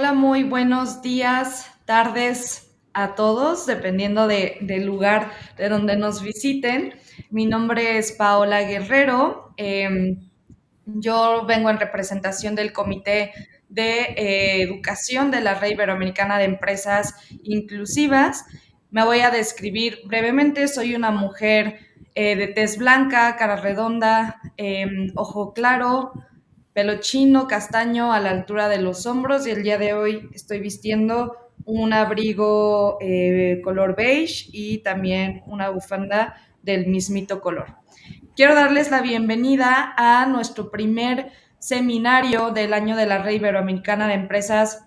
Hola, muy buenos días, tardes a todos, dependiendo del lugar de donde nos visiten. Mi nombre es Paola Guerrero. Yo vengo en representación del Comité de Educación de la Red Iberoamericana de Empresas Inclusivas. Me voy a describir brevemente. Soy una mujer de tez blanca, cara redonda, ojo claro, pelo chino, castaño a la altura de los hombros, y el día de hoy estoy vistiendo un abrigo color beige y también una bufanda del mismito color. Quiero darles la bienvenida a nuestro primer seminario del año de la Red Iberoamericana de Empresas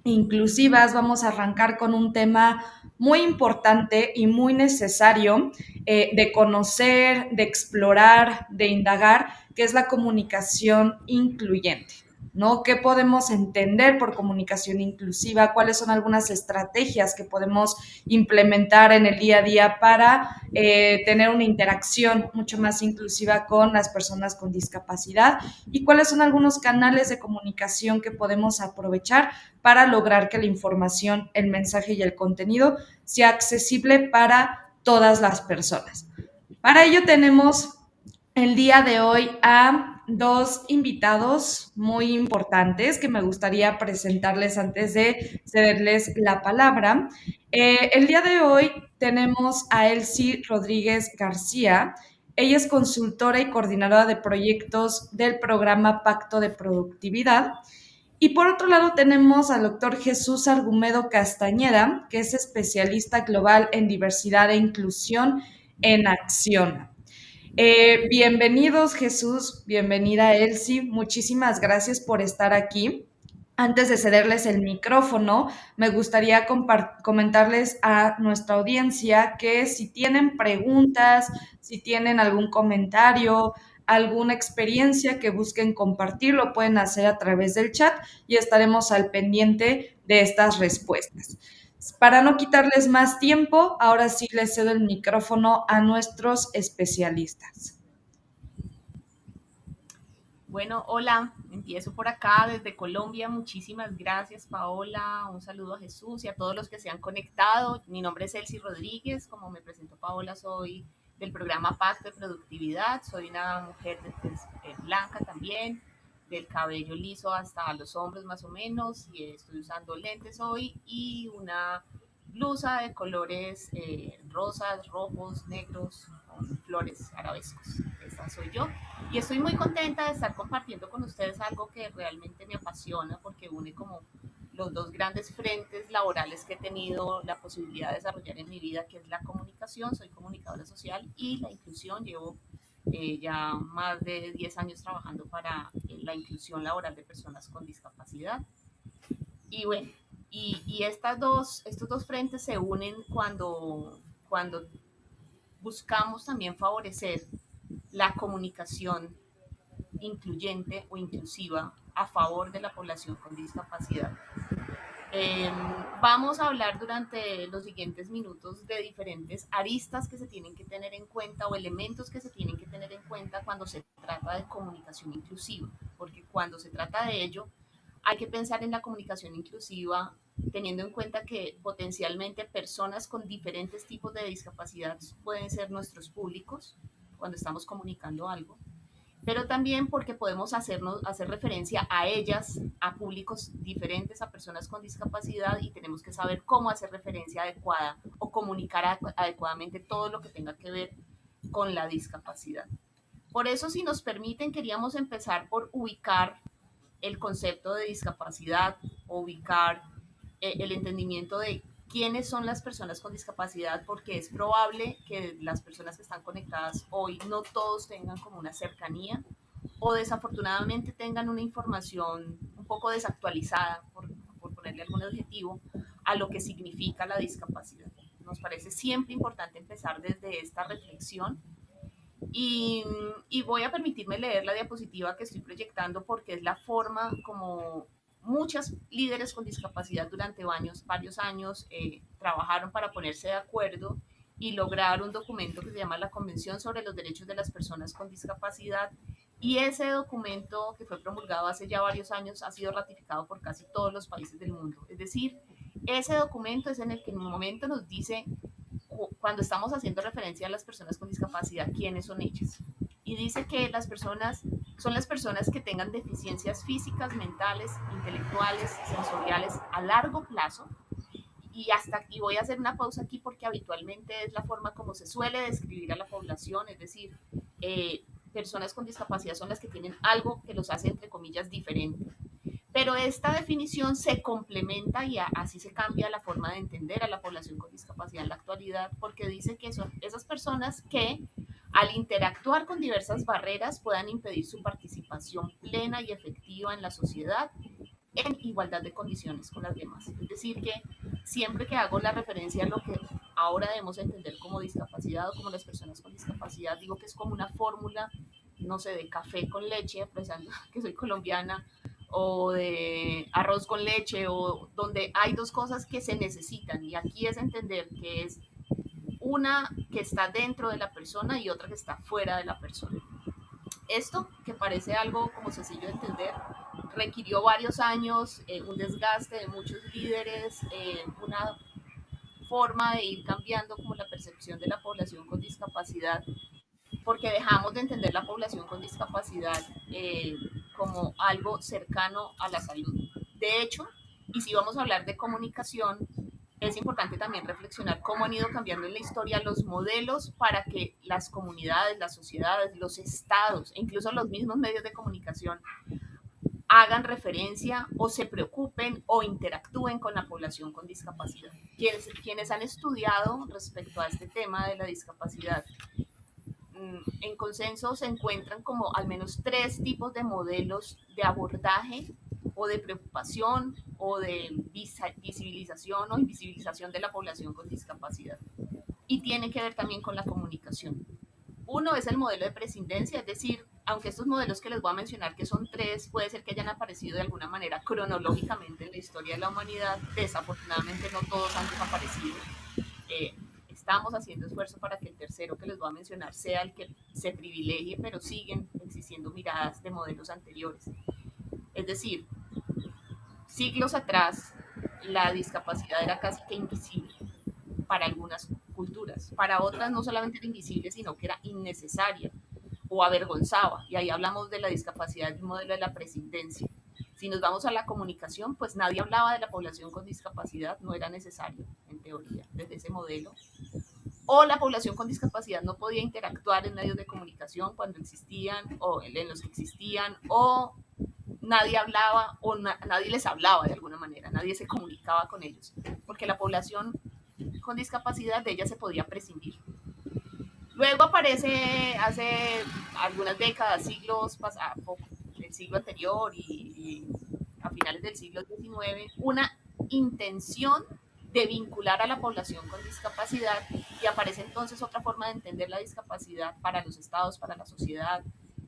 Inclusivas. Vamos a arrancar con un tema muy importante y muy necesario de conocer, de explorar, de indagar, que es la comunicación incluyente. ¿No? ¿Qué podemos entender por comunicación inclusiva? ¿Cuáles son algunas estrategias que podemos implementar en el día a día para tener una interacción mucho más inclusiva con las personas con discapacidad? ¿Y cuáles son algunos canales de comunicación que podemos aprovechar para lograr que la información, el mensaje y el contenido sea accesible para todas las personas? Para ello tenemos el día de hoy a dos invitados muy importantes que me gustaría presentarles antes de cederles la palabra. El día de hoy tenemos a Elsie Rodríguez García. Ella es consultora y coordinadora de proyectos del programa Pacto de Productividad. Y por otro lado tenemos al doctor Jesús Argumedo Castañeda, que es especialista global en diversidad e inclusión en acción. Bienvenidos, Jesús, bienvenida, Elsie. Muchísimas gracias por estar aquí. Antes de cederles el micrófono, me gustaría comentarles a nuestra audiencia que si tienen preguntas, si tienen algún comentario, alguna experiencia que busquen compartir, lo pueden hacer a través del chat y estaremos al pendiente de estas respuestas. Para no quitarles más tiempo, ahora sí les cedo el micrófono a nuestros especialistas. Bueno, hola, empiezo por acá desde Colombia. Muchísimas gracias, Paola. Un saludo a Jesús y a todos los que se han conectado. Mi nombre es Elsie Rodríguez. Como me presentó Paola, soy del programa Pacto de Productividad. Soy una mujer de tez blanca también, del cabello liso hasta los hombros más o menos. Y estoy usando lentes hoy y una blusa de colores rosas, rojos, negros, con flores arabescos. Esta soy yo. Y estoy muy contenta de estar compartiendo con ustedes algo que realmente me apasiona porque une como los dos grandes frentes laborales que he tenido la posibilidad de desarrollar en mi vida, que es la comunicación, soy comunicadora social, y la inclusión. Llevo ya más de 10 años trabajando para la inclusión laboral de personas con discapacidad. Y bueno, estos dos frentes se unen cuando buscamos también favorecer la comunicación incluyente o inclusiva a favor de la población con discapacidad. Eh, Vamos a hablar durante los siguientes minutos de diferentes aristas que se tienen que tener en cuenta o elementos que se tienen que tener en cuenta cuando se trata de comunicación inclusiva, porque cuando se trata de ello hay que pensar en la comunicación inclusiva teniendo en cuenta que potencialmente personas con diferentes tipos de discapacidad pueden ser nuestros públicos cuando estamos comunicando algo, pero también porque podemos hacer referencia a ellas, a públicos diferentes, a personas con discapacidad, y tenemos que saber cómo hacer referencia adecuada o comunicar adecuadamente todo lo que tenga que ver con la discapacidad. Por eso, si nos permiten, queríamos empezar por ubicar el concepto de discapacidad, ubicar el entendimiento de quiénes son las personas con discapacidad, porque es probable que las personas que están conectadas hoy no todos tengan como una cercanía o desafortunadamente tengan una información un poco desactualizada, por ponerle algún adjetivo, a lo que significa la discapacidad. Nos parece siempre importante empezar desde esta reflexión y, y voy a permitirme leer la diapositiva que estoy proyectando porque es la forma como muchas líderes con discapacidad durante varios años trabajaron para ponerse de acuerdo y lograr un documento que se llama la Convención sobre los Derechos de las Personas con Discapacidad, Y ese documento que fue promulgado hace ya varios años ha sido ratificado por casi todos los países del mundo. Es decir, ese documento es en el que en un momento nos dice, cuando estamos haciendo referencia a las personas con discapacidad, quiénes son ellas. Y dice que las personas son las personas que tengan deficiencias físicas, mentales, intelectuales, sensoriales a largo plazo. Y hasta aquí voy a hacer una pausa aquí porque habitualmente es la forma como se suele describir a la población, es decir, personas con discapacidad son las que tienen algo que los hace, entre comillas, diferente. Pero esta definición se complementa y así se cambia la forma de entender a la población con discapacidad en la actualidad, porque dice que son esas personas que al interactuar con diversas barreras puedan impedir su participación plena y efectiva en la sociedad en igualdad de condiciones con las demás. Es decir, que siempre que hago la referencia a lo que ahora debemos entender como discapacidad o como las personas con discapacidad, digo que es como una fórmula, no sé, de café con leche, pensando que soy colombiana, o de arroz con leche, o donde hay dos cosas que se necesitan. Y aquí es entender que es una que está dentro de la persona y otra que está fuera de la persona. Esto, que parece algo como sencillo de entender, requirió varios años, un desgaste de muchos líderes, una forma de ir cambiando como la percepción de la población con discapacidad, porque dejamos de entender la población con discapacidad como algo cercano a la salud. De hecho, y si vamos a hablar de comunicación, es importante también reflexionar cómo han ido cambiando en la historia los modelos para que las comunidades, las sociedades, los estados e incluso los mismos medios de comunicación hagan referencia o se preocupen o interactúen con la población con discapacidad. Quienes han estudiado respecto a este tema de la discapacidad, en consenso se encuentran como al menos tres tipos de modelos de abordaje o de preocupación o de visibilización o invisibilización de la población con discapacidad. Y tiene que ver también con la comunicación. Uno es el modelo de prescindencia, es decir, aunque estos modelos que les voy a mencionar, que son tres, puede ser que hayan aparecido de alguna manera cronológicamente en la historia de la humanidad, desafortunadamente no todos han desaparecido. Eh, Estamos haciendo esfuerzo para que el tercero que les voy a mencionar sea el que se privilegie, pero siguen existiendo miradas de modelos anteriores. Es decir, siglos atrás la discapacidad era casi que invisible para algunas culturas, para otras no solamente era invisible, sino que era innecesaria o avergonzaba. Y ahí hablamos de la discapacidad de un modelo de la prescindencia. Si nos vamos a la comunicación, pues nadie hablaba de la población con discapacidad, no era necesario, en teoría, desde ese modelo. O la población con discapacidad no podía interactuar en medios de comunicación cuando existían o en los que existían, o nadie hablaba o nadie les hablaba de alguna manera, nadie se comunicaba con ellos, porque la población con discapacidad de ella se podía prescindir. Luego aparece hace algunas décadas, siglos pasados, el siglo anterior y a finales del siglo XIX, una intención de vincular a la población con discapacidad y aparece entonces otra forma de entender la discapacidad para los estados, para la sociedad,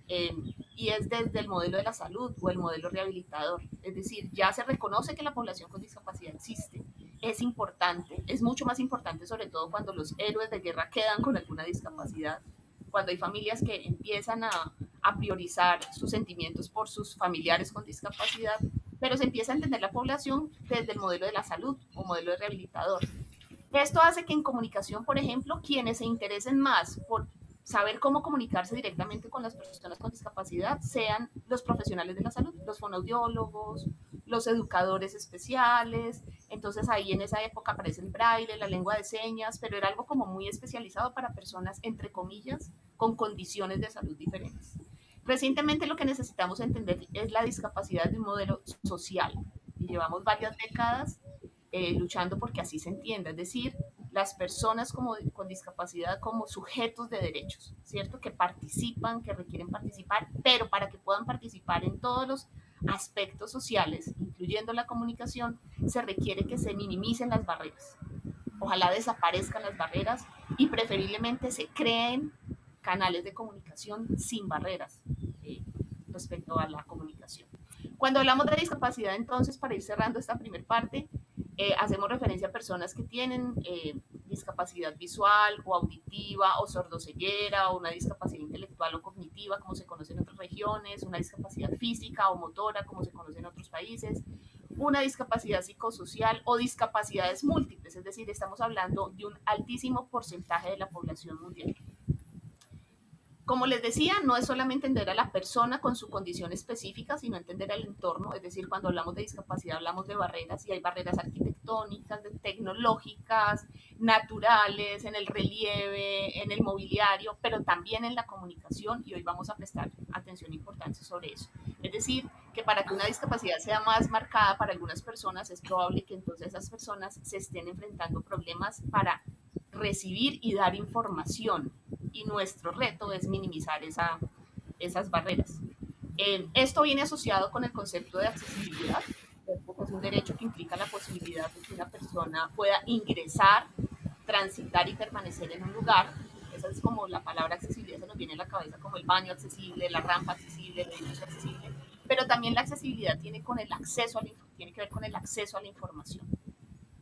y es desde el modelo de la salud o el modelo rehabilitador. Es decir, ya se reconoce que la población con discapacidad existe, es importante, es mucho más importante sobre todo cuando los héroes de guerra quedan con alguna discapacidad, cuando hay familias que empiezan a priorizar sus sentimientos por sus familiares con discapacidad, pero se empieza a entender la población desde el modelo de la salud o modelo de rehabilitador. Esto hace que en comunicación, por ejemplo, quienes se interesen más por saber cómo comunicarse directamente con las personas con discapacidad sean los profesionales de la salud, los fonoaudiólogos, los educadores especiales. Entonces ahí en esa época aparece el braille, la lengua de señas, pero era algo como muy especializado para personas, entre comillas, con condiciones de salud diferentes. Recientemente lo que necesitamos entender es la discapacidad de un modelo social y llevamos varias décadas luchando porque así se entienda, es decir, las personas como, con discapacidad como sujetos de derechos, ¿cierto? Que participan, que requieren participar, pero para que puedan participar en todos los aspectos sociales, incluyendo la comunicación, se requiere que se minimicen las barreras. Ojalá desaparezcan las barreras y preferiblemente se creen canales de comunicación sin barreras eh, respecto a la comunicación. Cuando hablamos de discapacidad, entonces, para ir cerrando esta primera parte, hacemos referencia a personas que tienen discapacidad visual o auditiva o sordoceguera o una discapacidad intelectual o cognitiva, como se conoce en otras regiones, una discapacidad física o motora, como se conoce en otros países, una discapacidad psicosocial o discapacidades múltiples, es decir, estamos hablando de un altísimo porcentaje de la población mundial. Como les decía, no es solamente entender a la persona con su condición específica, sino entender el entorno. Es decir, cuando hablamos de discapacidad hablamos de barreras, y hay barreras arquitectónicas, tecnológicas, naturales, en el relieve, en el mobiliario, pero también en la comunicación, y hoy vamos a prestar atención importante sobre eso. Es decir, que para que una discapacidad sea más marcada para algunas personas, es probable que entonces esas personas se estén enfrentando problemas para recibir y dar información, y nuestro reto es minimizar esas barreras. Esto viene asociado con el concepto de accesibilidad, que es un derecho que implica la posibilidad de que una persona pueda ingresar, transitar y permanecer en un lugar. Esa es como la palabra accesibilidad, se nos viene a la cabeza como el baño accesible, la rampa accesible, el edificio accesible, pero también la accesibilidad tiene que ver con el acceso a la información.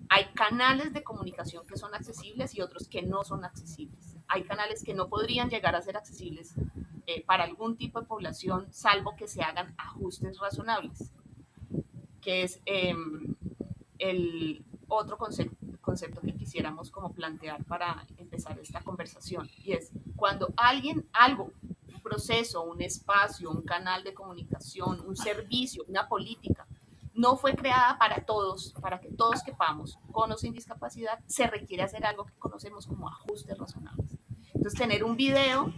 Hay canales de comunicación que son accesibles y otros que no son accesibles. Hay canales que no podrían llegar a ser accesibles para algún tipo de población, salvo que se hagan ajustes razonables, que es el otro concepto que quisiéramos como plantear para empezar esta conversación. Y es cuando algo, un proceso, un espacio, un canal de comunicación, un servicio, una política, no fue creada para todos, para que todos quepamos, con o sin discapacidad, se requiere hacer algo que conocemos como ajustes razonables. Entonces, tener un video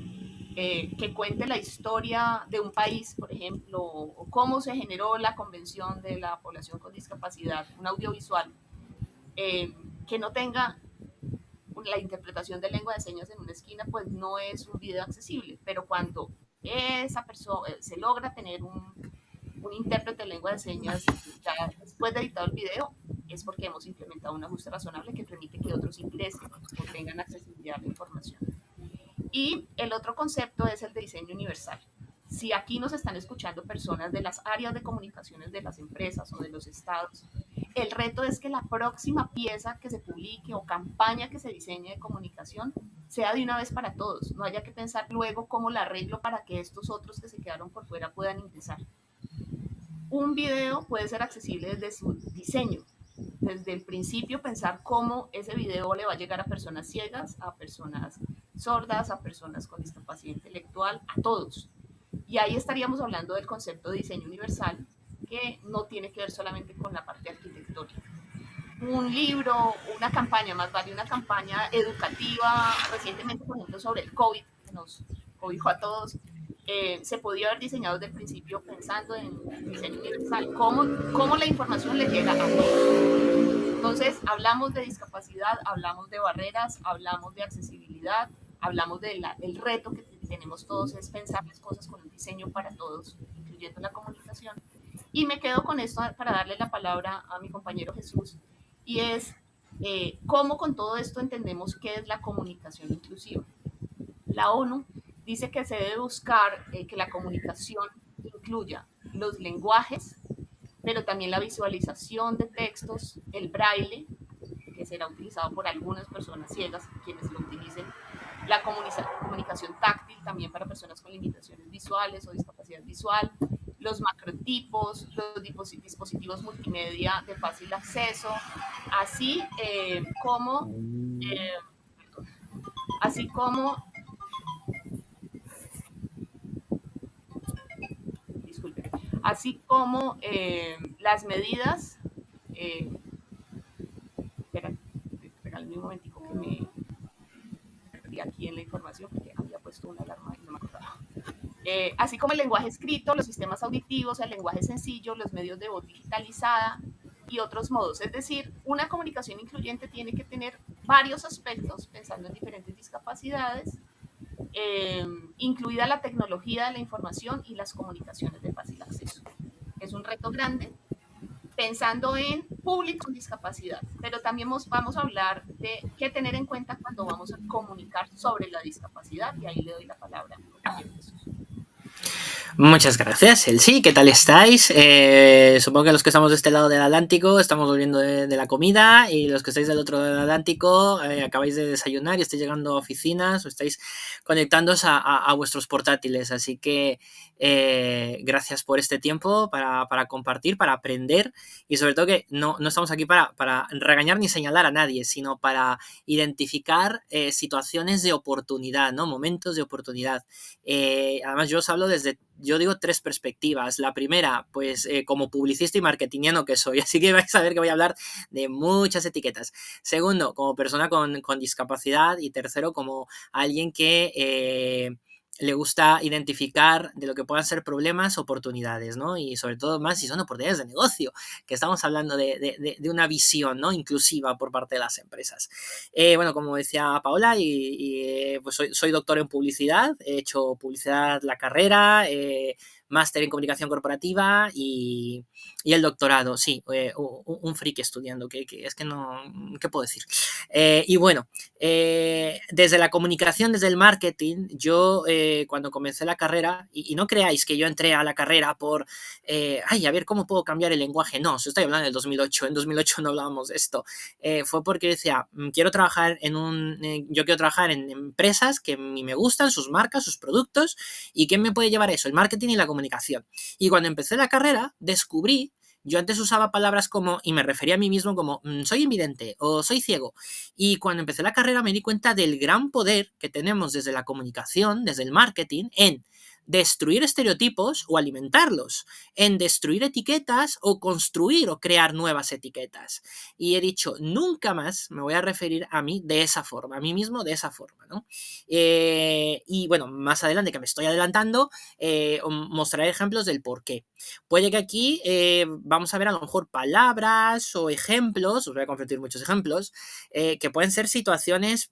que cuente la historia de un país, por ejemplo, o cómo se generó la Convención de la Población con Discapacidad, un audiovisual, que no tenga la interpretación de lengua de señas en una esquina, pues no es un video accesible, pero cuando esa persona se logra tener un intérprete de lengua de señas ya después de editado el video, es porque hemos implementado un ajuste razonable que permite que otros ingresen o tengan accesibilidad a la información. Y el otro concepto es el de diseño universal. Si aquí nos están escuchando personas de las áreas de comunicaciones de las empresas o de los estados, el reto es que la próxima pieza que se publique o campaña que se diseñe de comunicación sea de una vez para todos. No haya que pensar luego cómo la arreglo para que estos otros que se quedaron por fuera puedan ingresar. Un video puede ser accesible desde su diseño, desde el principio pensar cómo ese video le va a llegar a personas ciegas, a personas sordas, a personas con discapacidad intelectual, a todos. Y ahí estaríamos hablando del concepto de diseño universal, que no tiene que ver solamente con la parte arquitectónica. Un libro, una campaña, más vale una campaña educativa, recientemente, por ejemplo, sobre el COVID, que nos cobijó a todos, se podía haber diseñado desde el principio pensando en diseño universal, cómo la información le llega a todos. Entonces, hablamos de discapacidad, hablamos de barreras, hablamos de accesibilidad, hablamos del reto que tenemos todos, es pensar las cosas con un diseño para todos, incluyendo la comunicación. Y me quedo con esto para darle la palabra a mi compañero Jesús, y es cómo con todo esto entendemos qué es la comunicación inclusiva. La ONU dice que se debe buscar que la comunicación incluya los lenguajes, pero también la visualización de textos, el braille, que será utilizado por algunas personas ciegas, quienes lo utilicen, la comunicación táctil también para personas con limitaciones visuales o discapacidad visual, los macrotipos, los dispositivos multimedia de fácil acceso, así eh, así como disculpe, así como las medidas, espera, regálame un momentico que me perdí aquí en la información porque había puesto una alarma y no me acordaba. Así como el lenguaje escrito, los sistemas auditivos, el lenguaje sencillo, los medios de voz digitalizada y otros modos. Es decir, una comunicación incluyente tiene que tener varios aspectos, pensando en diferentes discapacidades, incluida la tecnología de la información y las comunicaciones de fácil acceso. Es un reto grande, pensando en público con discapacidad, pero también vamos a hablar de qué tener en cuenta cuando vamos a comunicar sobre la discapacidad, y ahí le doy la palabra a Jesús. Muchas gracias, Elsie. ¿Qué tal estáis? Supongo que los que estamos de este lado del Atlántico estamos volviendo de la comida, y los que estáis del otro lado del Atlántico acabáis de desayunar y estáis llegando a oficinas o estáis conectándoos a vuestros portátiles. Así que gracias por este tiempo para compartir, para aprender, y sobre todo que no estamos aquí para regañar ni señalar a nadie, sino para identificar situaciones de oportunidad, ¿no? Momentos de oportunidad. Además, yo os hablo desde, yo digo, tres perspectivas. La primera, pues como publicista y marketingiano que soy, así que vais a ver que voy a hablar de muchas etiquetas. Segundo, como persona con discapacidad. Y tercero, como alguien que le gusta identificar de lo que puedan ser problemas, oportunidades, ¿no? Y sobre todo más si son oportunidades de negocio, que estamos hablando de una visión, ¿no? Inclusiva por parte de las empresas. Bueno, como decía Paola, pues soy doctor en publicidad, he hecho publicidad la carrera, máster en comunicación corporativa y el doctorado, sí, un friki estudiando, que es que no, ¿qué puedo decir? Y bueno, desde la comunicación, desde el marketing, yo cuando comencé la carrera, y no creáis que yo entré a la carrera por, a ver cómo puedo cambiar el lenguaje, no, os estoy hablando del 2008, en 2008 no hablábamos de esto, fue porque decía, yo quiero trabajar en empresas que a mí me gustan, sus marcas, sus productos, y ¿qué me puede llevar a eso? El marketing y la comunicación. Y cuando empecé la carrera, descubrí, yo antes usaba palabras como, y me refería a mí mismo como, soy invidente o soy ciego. Y cuando empecé la carrera me di cuenta del gran poder que tenemos desde la comunicación, desde el marketing, en destruir estereotipos o alimentarlos, en destruir etiquetas o construir o crear nuevas etiquetas. Y he dicho, nunca más me voy a referir a mí de esa forma, a mí mismo de esa forma, ¿no? Y bueno, más adelante, que me estoy adelantando, mostraré ejemplos del por qué. Puede que aquí vamos a ver a lo mejor palabras o ejemplos, os voy a compartir muchos ejemplos, que pueden ser situaciones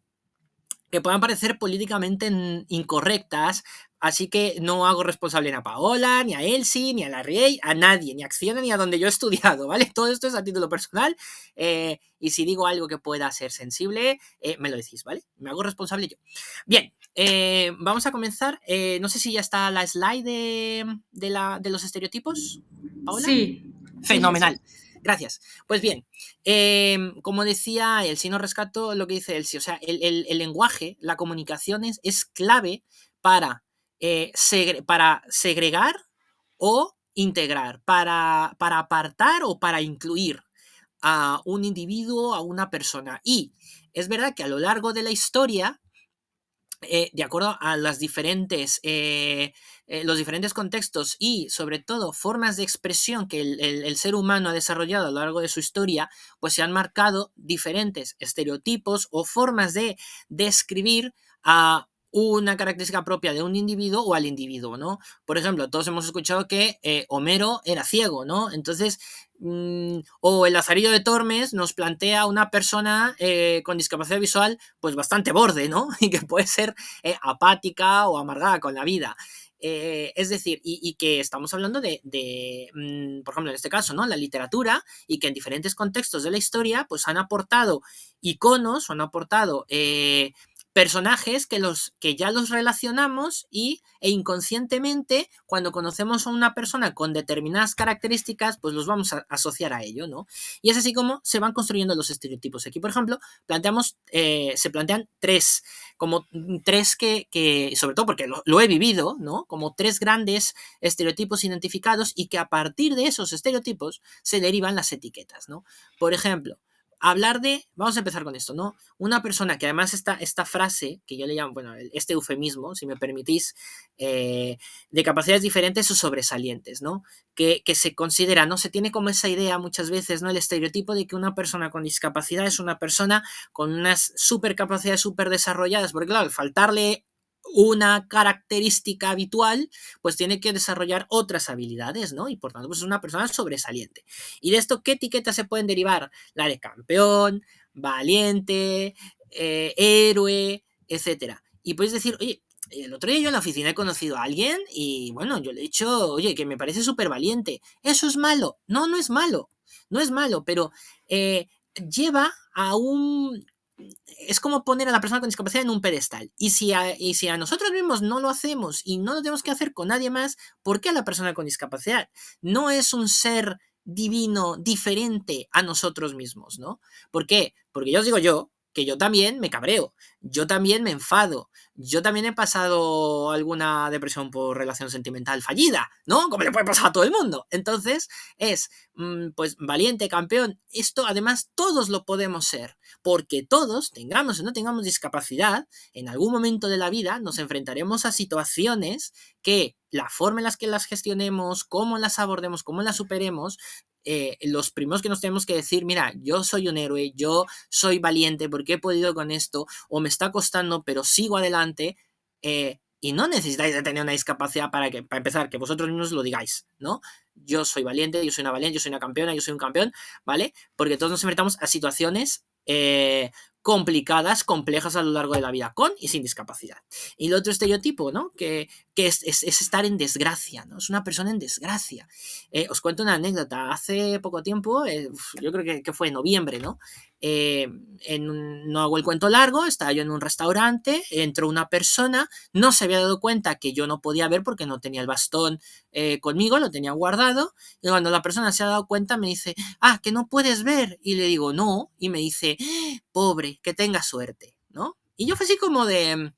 que puedan parecer políticamente incorrectas, así que no hago responsable ni a Paola, ni a Elsie, ni a la Riey, a nadie, ni a Acciona, ni a donde yo he estudiado, ¿vale? Todo esto es a título personal, y si digo algo que pueda ser sensible, me lo decís, ¿vale? Me hago responsable yo. Bien, vamos a comenzar. No sé si ya está la slide de los estereotipos, Paola. Sí. Fenomenal. Sí. Gracias. Pues bien, como decía Elsie, no rescato lo que dice Elsie, o sea, el lenguaje, la comunicación es clave para segregar o integrar, para apartar o para incluir a un individuo, a una persona. Y es verdad que a lo largo de la historia, de acuerdo a los diferentes contextos y sobre todo formas de expresión que el ser humano ha desarrollado a lo largo de su historia, pues se han marcado diferentes estereotipos o formas de describir a una característica propia de un individuo o al individuo, ¿no? Por ejemplo, todos hemos escuchado que Homero era ciego, ¿no? Entonces, o el Lazarillo de Tormes nos plantea una persona con discapacidad visual pues bastante borde, ¿no? Y que puede ser apática o amargada con la vida. Es decir, y que estamos hablando por ejemplo, en este caso, ¿no? La literatura, y que en diferentes contextos de la historia pues han aportado iconos o han aportado personajes que ya los relacionamos e inconscientemente, cuando conocemos a una persona con determinadas características, pues los vamos a asociar a ello, ¿no? Y es así como se van construyendo los estereotipos. Aquí, por ejemplo, se plantean tres, como tres que sobre todo porque lo he vivido, ¿no? Como tres grandes estereotipos identificados, y que a partir de esos estereotipos se derivan las etiquetas, ¿no? Por ejemplo, vamos a empezar con esto, ¿no? Una persona que además esta frase, que yo le llamo, bueno, este eufemismo, si me permitís, de capacidades diferentes o sobresalientes, ¿no? Que se considera, ¿no? Se tiene como esa idea muchas veces, ¿no? El estereotipo de que una persona con discapacidad es una persona con unas supercapacidades súper desarrolladas, porque claro, al faltarle una característica habitual, pues tiene que desarrollar otras habilidades, ¿no? Y por tanto, pues es una persona sobresaliente. ¿Y de esto qué etiquetas se pueden derivar? La de campeón, valiente, héroe, etcétera. Y puedes decir, oye, el otro día yo en la oficina he conocido a alguien y, bueno, yo le he dicho, oye, que me parece súper valiente. ¿Eso es malo? No, no es malo. No es malo, pero lleva a un es como poner a la persona con discapacidad en un pedestal. Y si a nosotros mismos no lo hacemos y no lo tenemos que hacer con nadie más, ¿por qué a la persona con discapacidad? No es un ser divino diferente a nosotros mismos, ¿no? ¿Por qué? Porque ya os digo yo que yo también me cabreo, yo también me enfado, yo también he pasado alguna depresión por relación sentimental fallida, ¿no? Como le puede pasar a todo el mundo. Entonces, pues valiente, campeón. Esto además todos lo podemos ser, porque todos, tengamos o no tengamos discapacidad, en algún momento de la vida nos enfrentaremos a situaciones que la forma en la que las gestionemos, cómo las abordemos, cómo las superemos, los primeros que nos tenemos que decir, mira, yo soy un héroe, yo soy valiente porque he podido con esto, o me está costando, pero sigo adelante, y no necesitáis de tener una discapacidad para empezar, que vosotros mismos lo digáis, ¿no? Yo soy valiente, yo soy una valiente, yo soy una campeona, yo soy un campeón, ¿vale? Porque todos nos enfrentamos a situaciones complicadas, complejas a lo largo de la vida, con y sin discapacidad. Y el otro estereotipo, ¿no? Que es estar en desgracia, ¿no? Es una persona en desgracia. Os cuento una anécdota. Hace poco tiempo, yo creo que fue en noviembre, ¿no? No hago el cuento largo, estaba yo en un restaurante, entró una persona, no se había dado cuenta que yo no podía ver porque no tenía el bastón conmigo, lo tenía guardado, y cuando la persona se ha dado cuenta me dice, que no puedes ver, y le digo, no, y me dice, pobre, que tenga suerte, ¿no? Y yo fue así como de,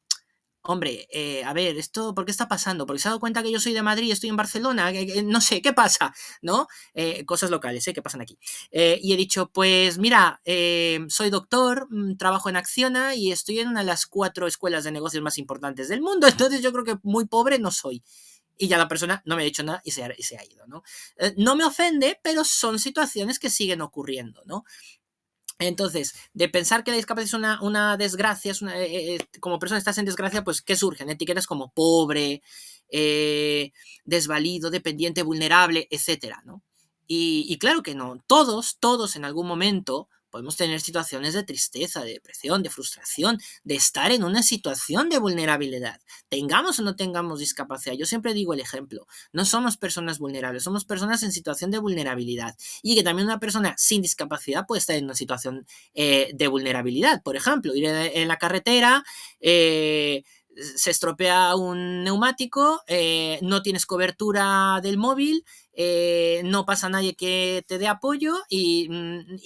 hombre, a ver, ¿esto por qué está pasando? Porque se ha dado cuenta que yo soy de Madrid, estoy en Barcelona, no sé, ¿qué pasa? ¿No? Cosas locales, que pasan aquí. Y he dicho, pues mira, soy doctor, trabajo en Acciona y estoy en una de las 4 escuelas de negocios más importantes del mundo, entonces yo creo que muy pobre no soy. Y ya la persona no me ha dicho nada y se ha ido, ¿no? No me ofende, pero son situaciones que siguen ocurriendo, ¿no? Entonces, de pensar que la discapacidad es una desgracia, como persona estás en desgracia, pues ¿qué surgen? Etiquetas como pobre, desvalido, dependiente, vulnerable, etcétera, ¿no? Y claro que no, todos en algún momento podemos tener situaciones de tristeza, de depresión, de frustración, de estar en una situación de vulnerabilidad. Tengamos o no tengamos discapacidad, yo siempre digo el ejemplo, no somos personas vulnerables, somos personas en situación de vulnerabilidad, y que también una persona sin discapacidad puede estar en una situación de vulnerabilidad. Por ejemplo, ir en la carretera, se estropea un neumático, no tienes cobertura del móvil, no pasa nadie que te dé apoyo y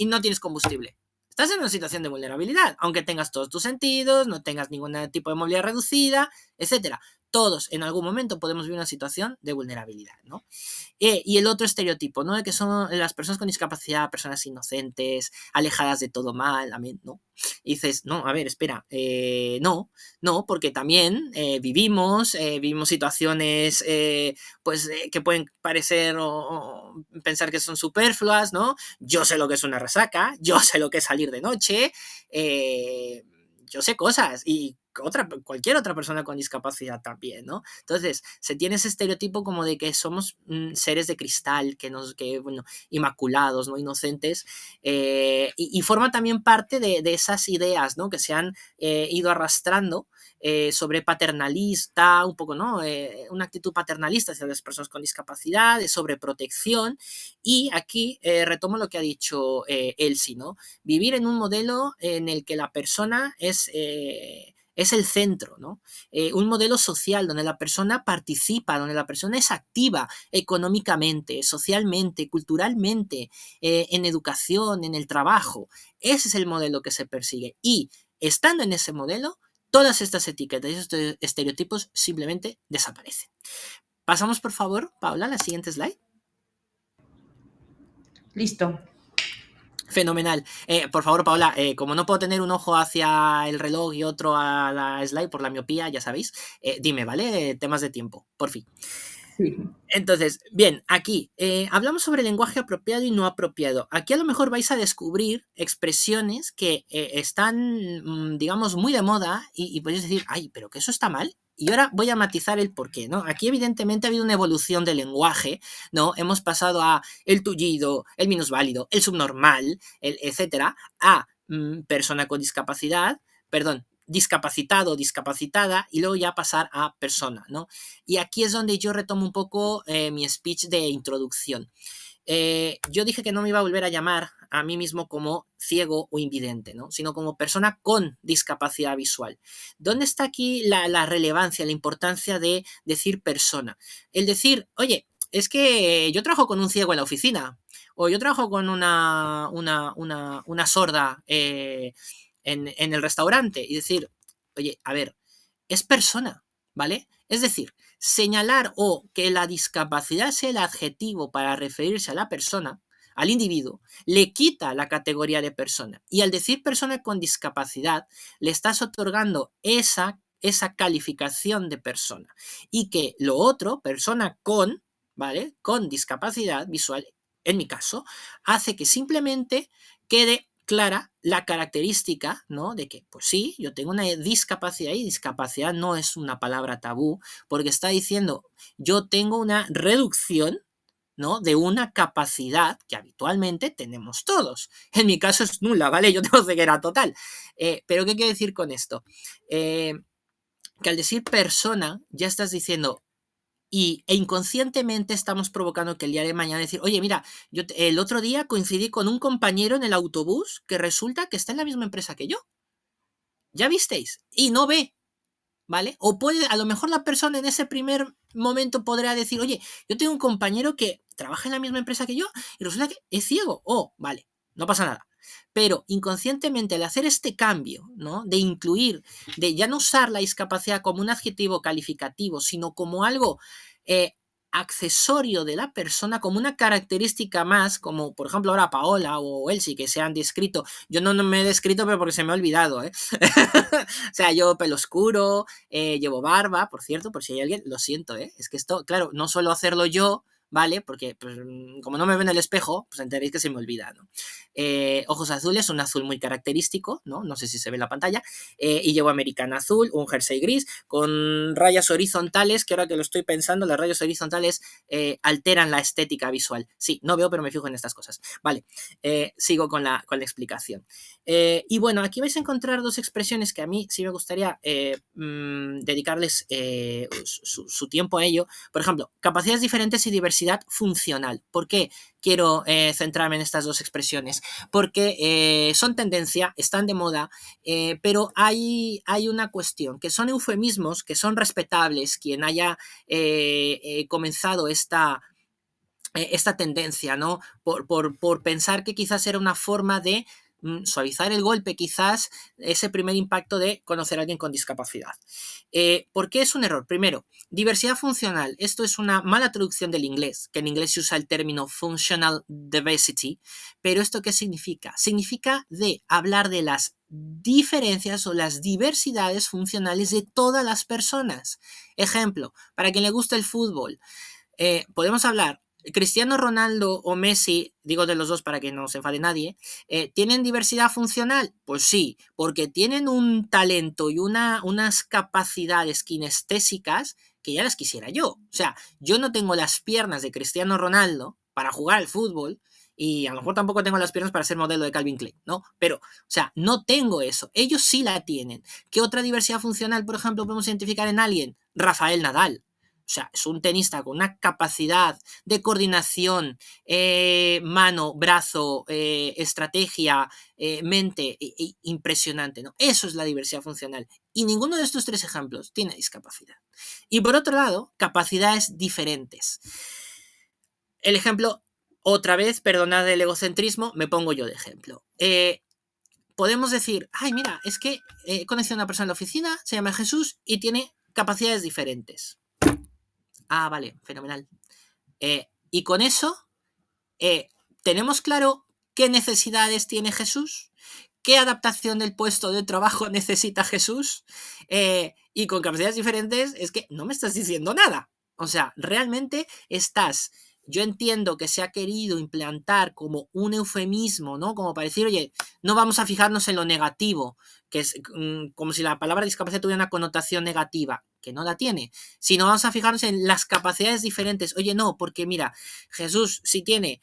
no tienes combustible. Estás en una situación de vulnerabilidad, aunque tengas todos tus sentidos, no tengas ningún tipo de movilidad reducida, etcétera. Todos en algún momento podemos vivir una situación de vulnerabilidad, ¿no? Y el otro estereotipo, ¿no? De que son las personas con discapacidad, personas inocentes, alejadas de todo mal, amén, ¿no? Y dices, no, a ver, espera, no, porque también vivimos situaciones que pueden parecer o pensar que son superfluas, ¿no? Yo sé lo que es una resaca, yo sé lo que es salir de noche, yo sé cosas y cualquier otra persona con discapacidad también, ¿no? Entonces, se tiene ese estereotipo como de que somos seres de cristal, bueno, inmaculados, ¿no? Inocentes, y forma también parte de esas ideas, ¿no? Que se han ido arrastrando sobre paternalista, un poco, ¿no? Una actitud paternalista hacia las personas con discapacidad, sobre protección, y aquí retomo lo que ha dicho Elsie, ¿no? Vivir en un modelo en el que la persona es el centro, ¿no? Un modelo social donde la persona participa, donde la persona es activa económicamente, socialmente, culturalmente, en educación, en el trabajo. Ese es el modelo que se persigue. Y estando en ese modelo, todas estas etiquetas y estos estereotipos simplemente desaparecen. Pasamos, por favor, Paula, a la siguiente slide. Listo. Fenomenal. Por favor, Paola, como no puedo tener un ojo hacia el reloj y otro a la slide por la miopía, ya sabéis, dime, ¿vale? Temas de tiempo, por fin. Sí. Entonces, bien, aquí hablamos sobre lenguaje apropiado y no apropiado. Aquí a lo mejor vais a descubrir expresiones que están, digamos, muy de moda y podéis decir, ay, pero que eso está mal. Y ahora voy a matizar el porqué, ¿no? Aquí evidentemente ha habido una evolución del lenguaje, ¿no? Hemos pasado a el tullido, el minusválido, el subnormal, etcétera, a persona con discapacidad, perdón, discapacitado, discapacitada, y luego ya pasar a persona, ¿no? Y aquí es donde yo retomo un poco mi speech de introducción. yo dije que no me iba a volver a llamar a mí mismo como ciego o invidente, ¿no? Sino como persona con discapacidad visual. ¿Dónde está aquí la relevancia, la importancia de decir persona? El decir, oye, es que yo trabajo con un ciego en la oficina, o yo trabajo con una sorda en el restaurante, y decir, oye, a ver, es persona, ¿vale? Es decir, señalar o que la discapacidad sea el adjetivo para referirse a la persona, al individuo, le quita la categoría de persona. Y al decir persona con discapacidad, le estás otorgando esa calificación de persona. Y que lo otro, persona con, ¿vale? Con discapacidad visual, en mi caso, hace que simplemente quede clara la característica, ¿no? De que, pues sí, yo tengo una discapacidad y discapacidad no es una palabra tabú, porque está diciendo, yo tengo una reducción, ¿no? De una capacidad que habitualmente tenemos todos. En mi caso es nula, ¿vale? Yo tengo ceguera total. Pero ¿qué quiero decir con esto? Que al decir persona, ya estás diciendo, e inconscientemente estamos provocando que el día de mañana decir, oye, mira, yo el otro día coincidí con un compañero en el autobús que resulta que está en la misma empresa que yo. ¿Ya visteis? Y no ve, ¿vale? O puede, a lo mejor la persona en ese primer momento podrá decir, oye, yo tengo un compañero que trabaja en la misma empresa que yo y resulta que es ciego. Oh, vale, no pasa nada. Pero inconscientemente al hacer este cambio, ¿no? De incluir, de ya no usar la discapacidad como un adjetivo calificativo, sino como algo accesorio de la persona, como una característica más, como por ejemplo ahora Paola o Elsie, que se han descrito. Yo no me he descrito, pero porque se me ha olvidado, ¿eh? O sea, yo pelo oscuro, llevo barba, por cierto, por si hay alguien, lo siento, ¿eh? Es que esto, claro, no suelo hacerlo yo, ¿vale? Porque pues, como no me veo en el espejo, pues enteréis que se me olvida, ¿no? Ojos azules, un azul muy característico, ¿no? No sé si se ve en la pantalla, y llevo americana azul, un jersey gris, con rayas horizontales, que ahora que lo estoy pensando, las rayas horizontales alteran la estética visual. Sí, no veo, pero me fijo en estas cosas. Vale, sigo con la explicación. Y bueno, aquí vais a encontrar dos expresiones que a mí sí me gustaría dedicarles su tiempo a ello. Por ejemplo, capacidades diferentes y diversidad funcional. ¿Por qué quiero centrarme en estas dos expresiones? Porque son tendencia, están de moda, pero hay una cuestión, que son eufemismos, que son respetables. Quien haya comenzado esta tendencia, ¿no? Por pensar que quizás era una forma de suavizar el golpe, quizás ese primer impacto de conocer a alguien con discapacidad. ¿Por qué es un error? Primero, diversidad funcional. Esto es una mala traducción del inglés, que en inglés se usa el término functional diversity, pero ¿esto qué significa? Significa de hablar de las diferencias o las diversidades funcionales de todas las personas. Ejemplo, para quien le gusta el fútbol, podemos hablar Cristiano Ronaldo o Messi, digo de los dos para que no se enfade nadie, ¿tienen diversidad funcional? Pues sí, porque tienen un talento y unas capacidades kinestésicas que ya las quisiera yo. O sea, yo no tengo las piernas de Cristiano Ronaldo para jugar al fútbol y a lo mejor tampoco tengo las piernas para ser modelo de Calvin Klein, ¿no? Pero, o sea, no tengo eso. Ellos sí la tienen. ¿Qué otra diversidad funcional, por ejemplo, podemos identificar en alguien? Rafael Nadal. O sea, es un tenista con una capacidad de coordinación, mano, brazo, estrategia, mente, impresionante, ¿no? Eso es la diversidad funcional. Y ninguno de estos tres ejemplos tiene discapacidad. Y por otro lado, capacidades diferentes. El ejemplo, otra vez, perdonad el egocentrismo, me pongo yo de ejemplo. Podemos decir, ay, mira, es que he conocido a una persona en la oficina, se llama Jesús y tiene capacidades diferentes. Ah, vale, fenomenal. Y con eso, ¿tenemos claro qué necesidades tiene Jesús? ¿Qué adaptación del puesto de trabajo necesita Jesús? Y con capacidades diferentes es que no me estás diciendo nada. O sea, realmente estás... Yo entiendo que se ha querido implantar como un eufemismo, ¿no? Como para decir, oye, no vamos a fijarnos en lo negativo, que es como si la palabra discapacidad tuviera una connotación negativa, que no la tiene, sino vamos a fijarnos en las capacidades diferentes. Oye, no, porque mira, Jesús sí tiene,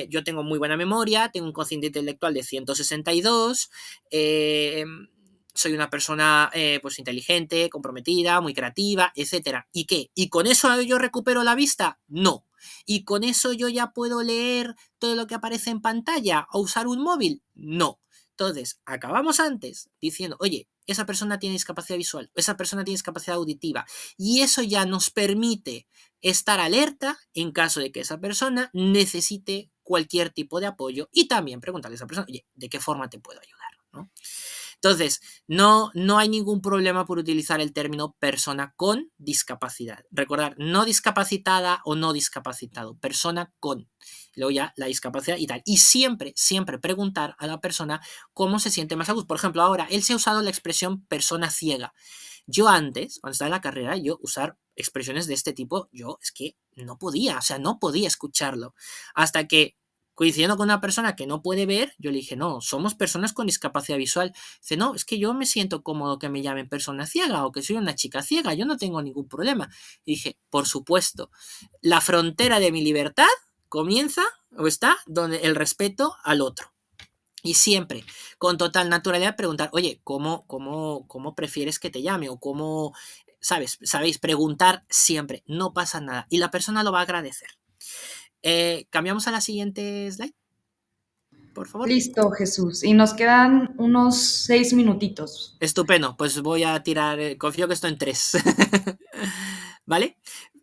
yo tengo muy buena memoria, tengo un cociente intelectual de 162, soy una persona pues inteligente, comprometida, muy creativa, etcétera. ¿Y qué? ¿Y con eso yo recupero la vista? No. y con eso yo ya puedo leer todo lo que aparece en pantalla o usar un móvil. No. Entonces, acabamos antes diciendo, oye, esa persona tiene discapacidad visual, esa persona tiene discapacidad auditiva, y eso ya nos permite estar alerta en caso de que esa persona necesite cualquier tipo de apoyo, y también preguntarle a esa persona, oye, ¿de qué forma te puedo ayudar? ¿No? Entonces, no hay ningún problema por utilizar el término persona con discapacidad. Recordar, no discapacitada o no discapacitado, persona con. Luego ya la discapacidad y tal. Y siempre, siempre preguntar a la persona cómo se siente más a gusto. Por ejemplo, ahora, él se ha usado la expresión persona ciega. Yo antes, cuando estaba en la carrera, yo usar expresiones de este tipo, yo es que no podía, o sea, no podía escucharlo. Hasta que, coincidiendo con una persona que no puede ver, yo le dije, no, somos personas con discapacidad visual. Dice, no, es que yo me siento cómodo que me llamen persona ciega o que soy una chica ciega, yo no tengo ningún problema. Y dije, por supuesto, la frontera de mi libertad comienza o está donde el respeto al otro. Y siempre, con total naturalidad, preguntar, oye, ¿cómo prefieres que te llame? O cómo, ¿sabéis? Preguntar siempre, no pasa nada. Y la persona lo va a agradecer. Cambiamos a la siguiente slide, por favor. Listo, Jesús. Y nos quedan unos 6 minutitos. Estupendo, pues voy a tirar, confío que esto en 3. ¿Vale?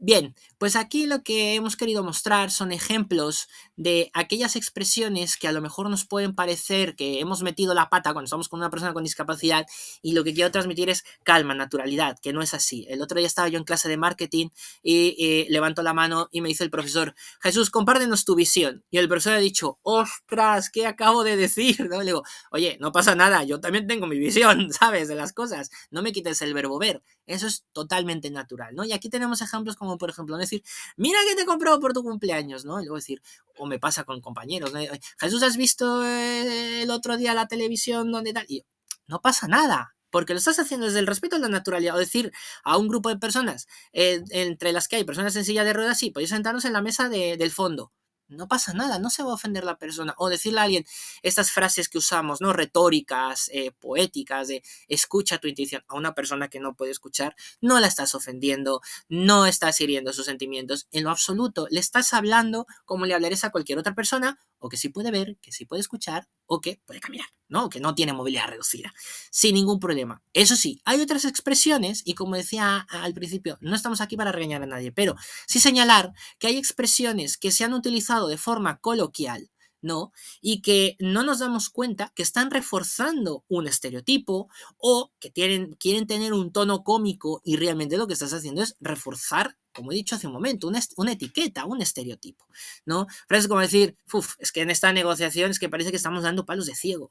Bien, pues aquí lo que hemos querido mostrar son ejemplos de aquellas expresiones que a lo mejor nos pueden parecer que hemos metido la pata cuando estamos con una persona con discapacidad, y lo que quiero transmitir es calma, naturalidad, que no es así. El otro día estaba yo en clase de marketing y levanto la mano y me dice el profesor, Jesús, compártenos tu visión. Y el profesor ha dicho, ostras, ¿qué acabo de decir? ¿No? Le digo, oye, no pasa nada, yo también tengo mi visión, ¿sabes? De las cosas. No me quites el verbo ver. Eso es totalmente natural, ¿no? Y aquí tenemos ejemplos como, por ejemplo, decir, mira que te he comprado por tu cumpleaños, ¿no? Y luego decir, o me pasa con compañeros, ¿no? Jesús, ¿has visto el otro día la televisión donde tal? Y no pasa nada, porque lo estás haciendo desde el respeto a la naturalidad. O decir a un grupo de personas, entre las que hay personas en silla de ruedas, sí, podéis sentarnos en la mesa del fondo. No pasa nada, no se va a ofender la persona. O decirle a alguien estas frases que usamos, ¿no? Retóricas, poéticas, de escucha tu intuición. A una persona que no puede escuchar, no la estás ofendiendo, no estás hiriendo sus sentimientos en lo absoluto. Le estás hablando como le hablarías a cualquier otra persona, o que sí puede ver, que sí puede escuchar, o que puede caminar, ¿no? O que no tiene movilidad reducida, sin ningún problema. Eso sí, hay otras expresiones, y como decía al principio, no estamos aquí para regañar a nadie, pero sí señalar que hay expresiones que se han utilizado de forma coloquial, ¿no? Y que no nos damos cuenta que están reforzando un estereotipo, o que quieren tener un tono cómico, y realmente lo que estás haciendo es reforzar, como he dicho hace un momento, una etiqueta, un estereotipo, ¿no? Frases como decir, es que en esta negociación es que parece que estamos dando palos de ciego.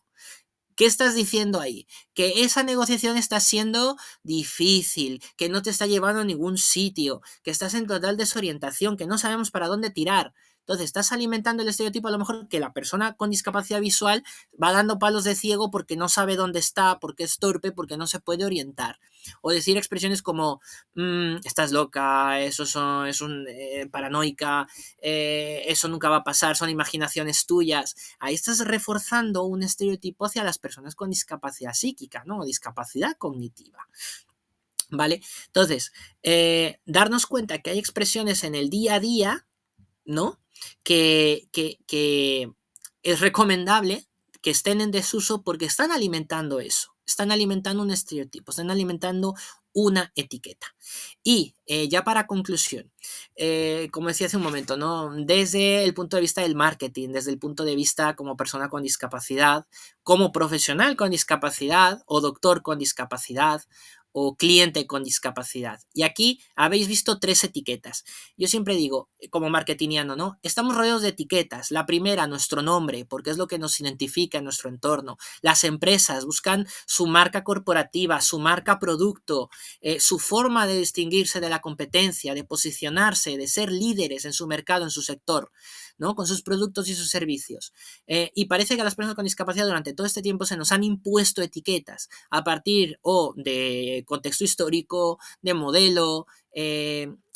¿Qué estás diciendo ahí? Que esa negociación está siendo difícil, que no te está llevando a ningún sitio, que estás en total desorientación, que no sabemos para dónde tirar. Entonces, estás alimentando el estereotipo, a lo mejor, que la persona con discapacidad visual va dando palos de ciego porque no sabe dónde está, porque es torpe, porque no se puede orientar. O decir expresiones como, estás loca, paranoica, eso nunca va a pasar, son imaginaciones tuyas. Ahí estás reforzando un estereotipo hacia las personas con discapacidad psíquica, ¿no? O discapacidad cognitiva. ¿Vale? Entonces, darnos cuenta que hay expresiones en el día a día, ¿no? Que es recomendable que estén en desuso, porque están alimentando eso, están alimentando un estereotipo, están alimentando una etiqueta. Y ya para conclusión, como decía hace un momento, ¿no? Desde el punto de vista del marketing, desde el punto de vista como persona con discapacidad, como profesional con discapacidad, o doctor con discapacidad, o cliente con discapacidad. Y aquí habéis visto 3 etiquetas. Yo siempre digo, como marketingiano, ¿no? Estamos rodeados de etiquetas. La primera, nuestro nombre, porque es lo que nos identifica en nuestro entorno. Las empresas buscan su marca corporativa, su marca producto, su forma de distinguirse de la competencia, de posicionarse, de ser líderes en su mercado, en su sector, ¿no? Con sus productos y sus servicios. Y parece que a las personas con discapacidad durante todo este tiempo se nos han impuesto etiquetas a partir de contexto histórico, de modelo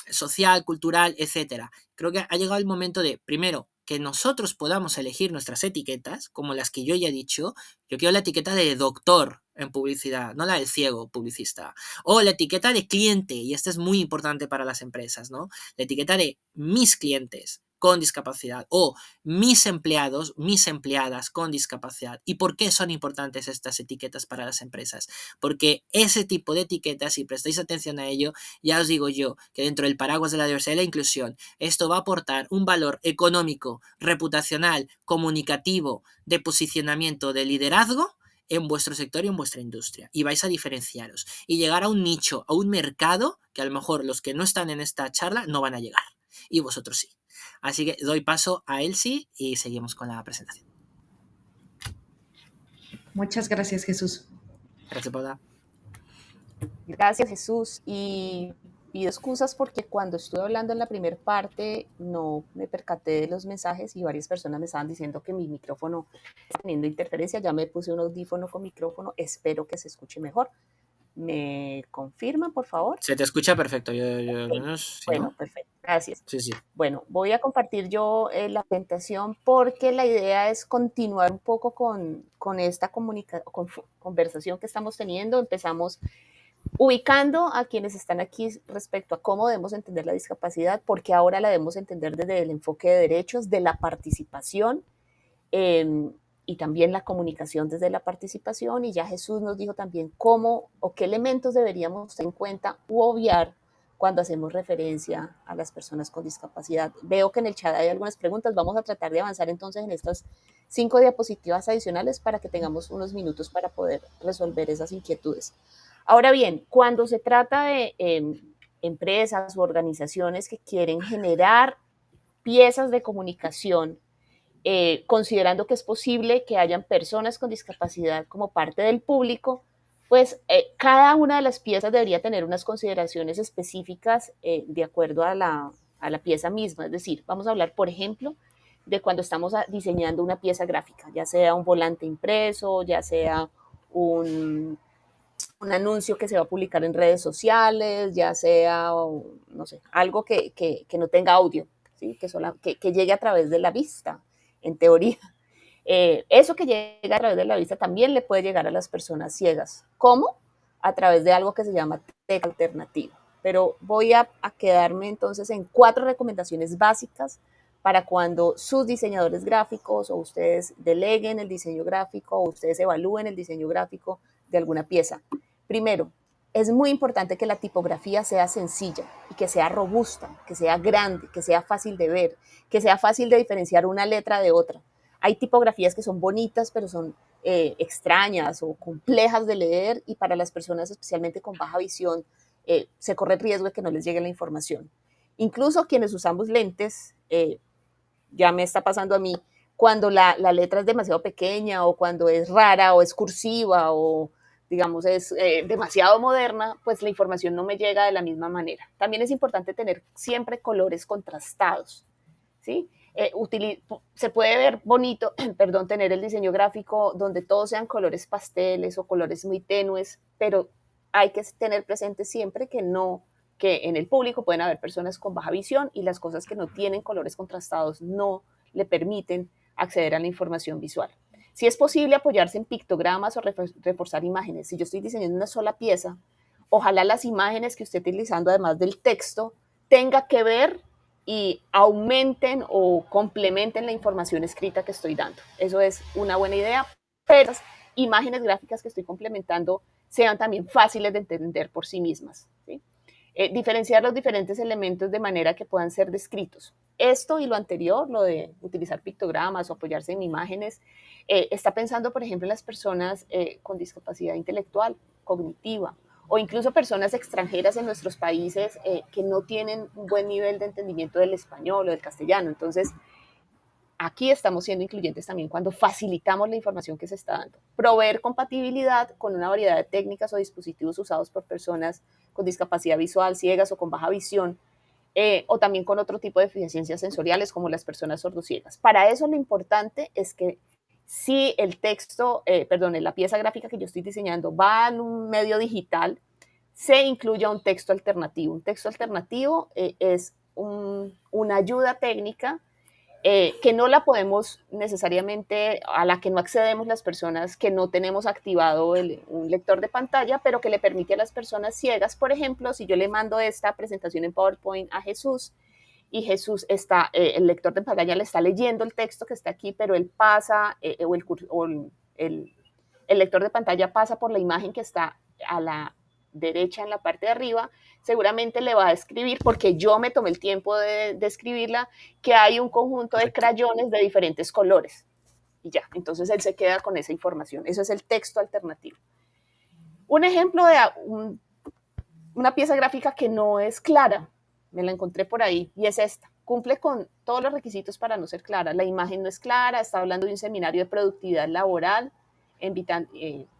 social, cultural, etcétera. Creo que ha llegado el momento de, primero, que nosotros podamos elegir nuestras etiquetas, como las que yo ya he dicho. Yo quiero la etiqueta de doctor, en publicidad, no la del ciego publicista. O la etiqueta de cliente, y esta es muy importante para las empresas, ¿no? La etiqueta de mis clientes con discapacidad o mis empleados, mis empleadas con discapacidad. ¿Y por qué son importantes estas etiquetas para las empresas? Porque ese tipo de etiquetas, si prestáis atención a ello, ya os digo yo que dentro del paraguas de la diversidad y la inclusión, esto va a aportar un valor económico, reputacional, comunicativo, de posicionamiento, de liderazgo en vuestro sector y en vuestra industria. Y vais a diferenciaros y llegar a un nicho, a un mercado que a lo mejor los que no están en esta charla no van a llegar. Y vosotros sí. Así que doy paso a Elsie y seguimos con la presentación. Muchas gracias, Jesús. Gracias, Paula. Gracias, Jesús. Y pido excusas porque cuando estuve hablando en la primera parte no me percaté de los mensajes y varias personas me estaban diciendo que mi micrófono está teniendo interferencia. Ya me puse un audífono con micrófono. Espero que se escuche mejor. ¿Me confirman, por favor? Se te escucha perfecto. Sí. Bueno, ¿no? perfecto. Gracias. Sí. Bueno, voy a compartir yo la presentación porque la idea es continuar un poco con esta conversación que estamos teniendo. Empezamos ubicando a quienes están aquí respecto a cómo debemos entender la discapacidad, porque ahora la debemos entender desde el enfoque de derechos, de la participación, y también la comunicación desde la participación. Y ya Jesús nos dijo también cómo o qué elementos deberíamos tener en cuenta u obviar cuando hacemos referencia a las personas con discapacidad. Veo que en el chat hay algunas preguntas. Vamos a tratar de avanzar entonces en estas 5 diapositivas adicionales para que tengamos unos minutos para poder resolver esas inquietudes. Ahora bien, cuando se trata de empresas u organizaciones que quieren generar piezas de comunicación, considerando que es posible que hayan personas con discapacidad como parte del público, pues cada una de las piezas debería tener unas consideraciones específicas de acuerdo a la pieza misma. Es decir, vamos a hablar, por ejemplo, de cuando estamos diseñando una pieza gráfica, ya sea un volante impreso, ya sea un anuncio que se va a publicar en redes sociales, ya sea, no sé, algo que no tenga audio, ¿sí? que llegue a través de la vista, en teoría. Eso que llega a través de la vista también le puede llegar a las personas ciegas. ¿Cómo? A través de algo que se llama texto alternativo. Pero voy a quedarme entonces en 4 recomendaciones básicas para cuando sus diseñadores gráficos o ustedes deleguen el diseño gráfico o ustedes evalúen el diseño gráfico de alguna pieza. Primero, es muy importante que la tipografía sea sencilla y que sea robusta, que sea grande, que sea fácil de ver, que sea fácil de diferenciar una letra de otra. Hay tipografías que son bonitas, pero son extrañas o complejas de leer, y para las personas especialmente con baja visión se corre el riesgo de que no les llegue la información. Incluso quienes usamos lentes, ya me está pasando a mí, cuando la letra es demasiado pequeña o cuando es rara o es cursiva o digamos es demasiado moderna, pues la información no me llega de la misma manera. También es importante tener siempre colores contrastados, ¿sí? Se puede ver bonito, perdón, tener el diseño gráfico donde todos sean colores pasteles o colores muy tenues, pero hay que tener presente siempre que en el público pueden haber personas con baja visión y las cosas que no tienen colores contrastados no le permiten acceder a la información visual. Si es posible apoyarse en pictogramas o reforzar imágenes. Si yo estoy diseñando una sola pieza, ojalá las imágenes que esté utilizando, además del texto, tenga que ver y aumenten o complementen la información escrita que estoy dando. Eso es una buena idea, pero las imágenes gráficas que estoy complementando sean también fáciles de entender por sí mismas, ¿sí? Diferenciar los diferentes elementos de manera que puedan ser descritos. Esto y lo anterior, lo de utilizar pictogramas o apoyarse en imágenes, está pensando, por ejemplo, en las personas con discapacidad intelectual, cognitiva, o incluso personas extranjeras en nuestros países que no tienen un buen nivel de entendimiento del español o del castellano. Entonces, aquí estamos siendo incluyentes también cuando facilitamos la información que se está dando. Proveer compatibilidad con una variedad de técnicas o dispositivos usados por personas con discapacidad visual, ciegas o con baja visión, o también con otro tipo de deficiencias sensoriales como las personas sordociegas. Para eso lo importante es que si el texto, la pieza gráfica que yo estoy diseñando va en un medio digital, se incluya un texto alternativo. Un texto alternativo es una ayuda técnica que no la podemos necesariamente, a la que no accedemos las personas que no tenemos activado un lector de pantalla, pero que le permite a las personas ciegas, por ejemplo, si yo le mando esta presentación en PowerPoint a Jesús y Jesús está, el lector de pantalla le está leyendo el texto que está aquí, pero él pasa, el lector de pantalla pasa por la imagen que está a la derecha en la parte de arriba, seguramente le va a escribir, porque yo me tomé el tiempo de escribirla, que hay un conjunto de crayones de diferentes colores. Y ya, entonces él se queda con esa información. Eso es el texto alternativo. Un ejemplo de una pieza gráfica que no es clara, me la encontré por ahí, y es esta. Cumple con todos los requisitos para no ser clara. La imagen no es clara, está hablando de un seminario de productividad laboral,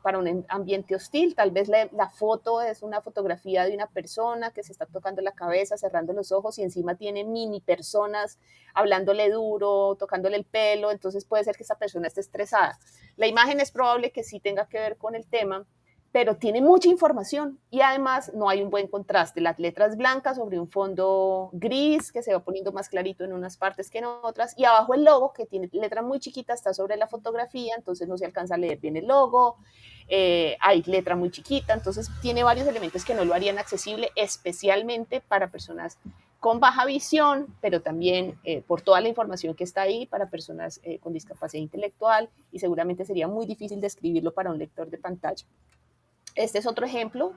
para un ambiente hostil. Tal vez la foto es una fotografía de una persona que se está tocando la cabeza, cerrando los ojos, y encima tiene mini personas hablándole duro, tocándole el pelo, entonces puede ser que esa persona esté estresada. La imagen es probable que sí tenga que ver con el tema, pero tiene mucha información y además no hay un buen contraste. Las letras blancas sobre un fondo gris que se va poniendo más clarito en unas partes que en otras, y abajo el logo, que tiene letra muy chiquita, está sobre la fotografía, entonces no se alcanza a leer bien el logo. Hay letra muy chiquita, entonces tiene varios elementos que no lo harían accesible, especialmente para personas con baja visión, pero también por toda la información que está ahí para personas con discapacidad intelectual, y seguramente sería muy difícil describirlo para un lector de pantalla. Este es otro ejemplo.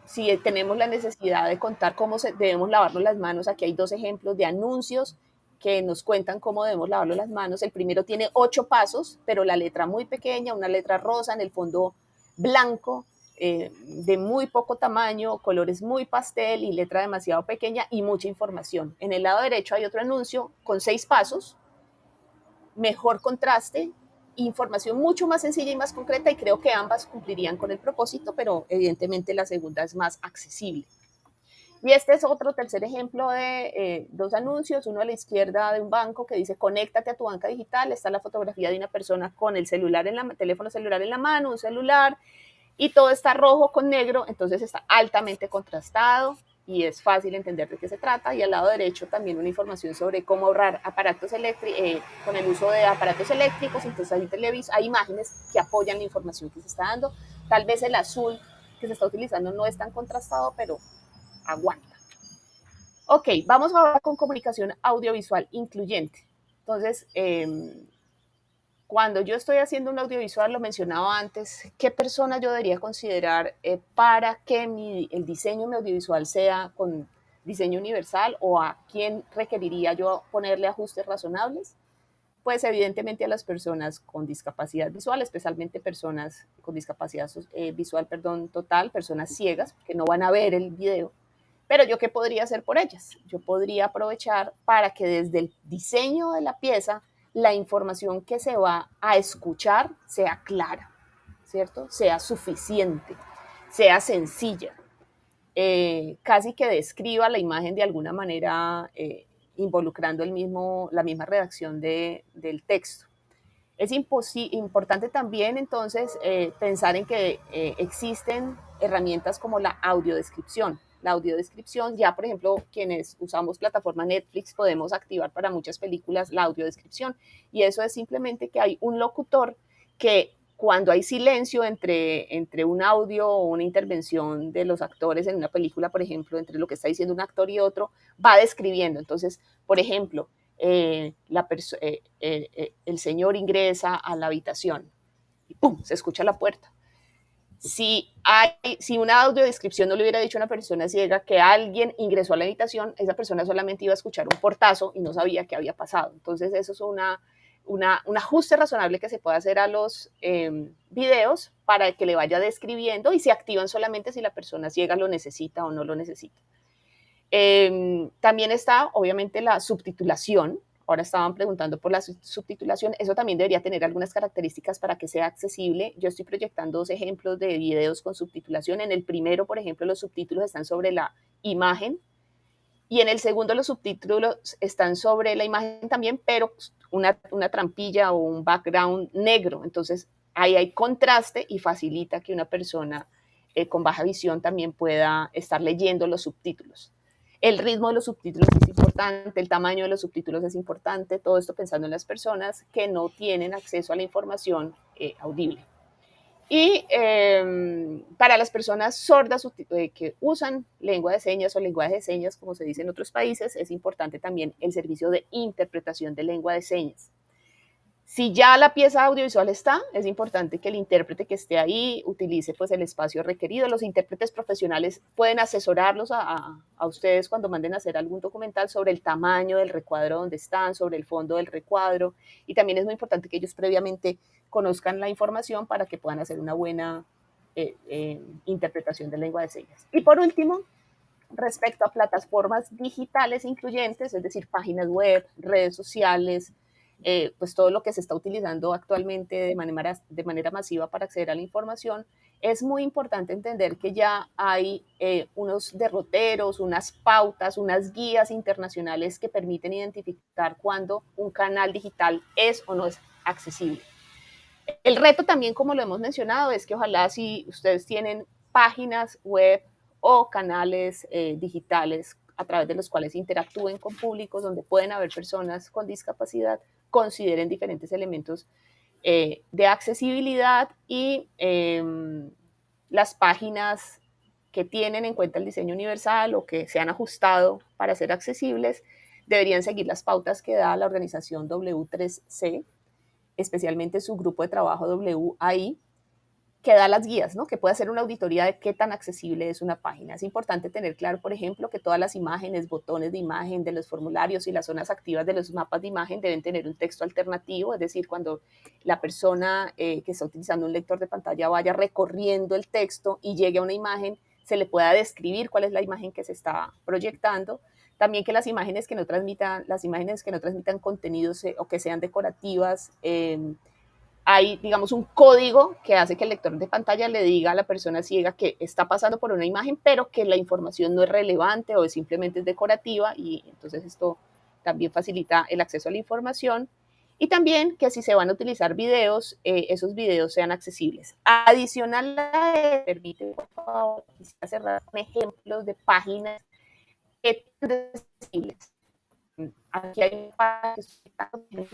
Si tenemos la necesidad de contar cómo debemos lavarnos las manos, aquí hay 2 ejemplos de anuncios que nos cuentan cómo debemos lavarnos las manos. El primero tiene 8 pasos, pero la letra muy pequeña, una letra rosa en el fondo blanco, de muy poco tamaño, colores muy pastel y letra demasiado pequeña y mucha información. En el lado derecho hay otro anuncio con 6 pasos, mejor contraste, información mucho más sencilla y más concreta, y creo que ambas cumplirían con el propósito, pero evidentemente la segunda es más accesible. Y este es otro tercer ejemplo de 2 anuncios, uno a la izquierda de un banco que dice conéctate a tu banca digital, está la fotografía de una persona con el teléfono celular en la mano, un celular, y todo está rojo con negro, entonces está altamente contrastado y es fácil entender de qué se trata. Y al lado derecho también una información sobre cómo ahorrar aparatos eléctricos, con el uso de aparatos eléctricos. Entonces hay imágenes que apoyan la información que se está dando. Tal vez el azul que se está utilizando no es tan contrastado, pero aguanta. Ok, vamos ahora con comunicación audiovisual incluyente. Entonces, cuando yo estoy haciendo un audiovisual, lo mencionaba antes, ¿qué persona yo debería considerar para que el diseño de mi audiovisual sea con diseño universal, o a quién requeriría yo ponerle ajustes razonables? Pues evidentemente a las personas con discapacidad visual, especialmente personas con discapacidad visual, total, personas ciegas, que no van a ver el video. Pero yo, ¿qué podría hacer por ellas? Yo podría aprovechar para que desde el diseño de la pieza la información que se va a escuchar sea clara, ¿cierto? Sea suficiente, sea sencilla, casi que describa la imagen de alguna manera, involucrando la misma redacción del texto. Es importante también entonces pensar en que existen herramientas como la audiodescripción. La audiodescripción, ya por ejemplo, quienes usamos plataforma Netflix podemos activar para muchas películas la audiodescripción, y eso es simplemente que hay un locutor que, cuando hay silencio entre un audio o una intervención de los actores en una película, por ejemplo, entre lo que está diciendo un actor y otro, va describiendo. Entonces, por ejemplo, el señor ingresa a la habitación y ¡pum!, se escucha la puerta. Si una audiodescripción no le hubiera dicho a una persona ciega que alguien ingresó a la habitación, esa persona solamente iba a escuchar un portazo y no sabía qué había pasado. Entonces eso es un ajuste razonable que se puede hacer a los videos para que le vaya describiendo, y se activan solamente si la persona ciega lo necesita o no lo necesita. También está obviamente la subtitulación. Ahora estaban preguntando por la subtitulación. Eso también debería tener algunas características para que sea accesible. Yo estoy proyectando 2 ejemplos de videos con subtitulación. En el primero, por ejemplo, los subtítulos están sobre la imagen, y en el segundo los subtítulos están sobre la imagen también, pero una trampilla o un background negro. Entonces ahí hay contraste y facilita que una persona con baja visión también pueda estar leyendo los subtítulos. El ritmo de los subtítulos es importante, el tamaño de los subtítulos es importante, todo esto pensando en las personas que no tienen acceso a la información audible. Y para las personas sordas que usan lengua de señas o lenguaje de señas, como se dice en otros países, es importante también el servicio de interpretación de lengua de señas. Si ya la pieza audiovisual está, es importante que el intérprete que esté ahí utilice pues el espacio requerido. Los intérpretes profesionales pueden asesorarlos a ustedes cuando manden a hacer algún documental sobre el tamaño del recuadro donde están, sobre el fondo del recuadro. Y también es muy importante que ellos previamente conozcan la información para que puedan hacer una buena interpretación de lengua de señas. Y por último, respecto a plataformas digitales incluyentes, es decir, páginas web, redes sociales, pues todo lo que se está utilizando actualmente de manera masiva para acceder a la información, es muy importante entender que ya hay unos derroteros, unas pautas, unas guías internacionales que permiten identificar cuándo un canal digital es o no es accesible. El reto también, como lo hemos mencionado, es que ojalá si ustedes tienen páginas web o canales digitales a través de los cuales interactúen con públicos donde pueden haber personas con discapacidad, consideren diferentes elementos de accesibilidad y las páginas que tienen en cuenta el diseño universal o que se han ajustado para ser accesibles deberían seguir las pautas que da la organización W3C, especialmente su grupo de trabajo WAI, que da las guías, ¿no? Que puede hacer una auditoría de qué tan accesible es una página. Es importante tener claro, por ejemplo, que todas las imágenes, botones de imagen de los formularios y las zonas activas de los mapas de imagen deben tener un texto alternativo, es decir, cuando la persona que está utilizando un lector de pantalla vaya recorriendo el texto y llegue a una imagen, se le pueda describir cuál es la imagen que se está proyectando. También que las imágenes que no transmitan contenidos o que sean decorativas, hay, digamos, un código que hace que el lector de pantalla le diga a la persona ciega que está pasando por una imagen, pero que la información no es relevante o simplemente es decorativa, y entonces esto también facilita el acceso a la información. Y también que si se van a utilizar videos, esos videos sean accesibles. Adicional a eso, permite, por favor, quisiera cerrar con ejemplos de páginas que son accesibles. Aquí hay un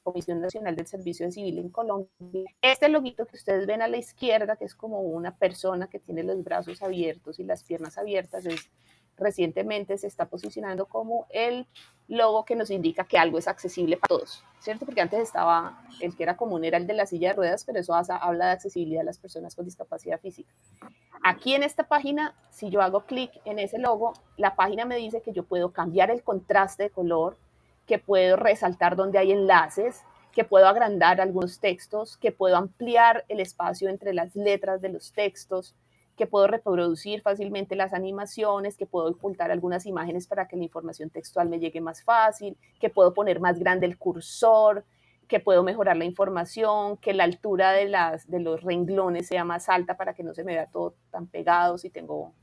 Comisión Nacional del Servicio Civil en Colombia. Este loguito que ustedes ven a la izquierda, que es como una persona que tiene los brazos abiertos y las piernas abiertas, recientemente se está posicionando como el logo que nos indica que algo es accesible para todos, ¿cierto? Porque antes estaba, el que era común era el de la silla de ruedas, pero eso habla de accesibilidad a las personas con discapacidad física. Aquí en esta página, si yo hago clic en ese logo, la página me dice que yo puedo cambiar el contraste de color, que puedo resaltar donde hay enlaces, que puedo agrandar algunos textos, que puedo ampliar el espacio entre las letras de los textos, que puedo reproducir fácilmente las animaciones, que puedo ocultar algunas imágenes para que la información textual me llegue más fácil, que puedo poner más grande el cursor, que puedo mejorar la información, que la altura de los renglones sea más alta para que no se me vea todo tan pegado si tengo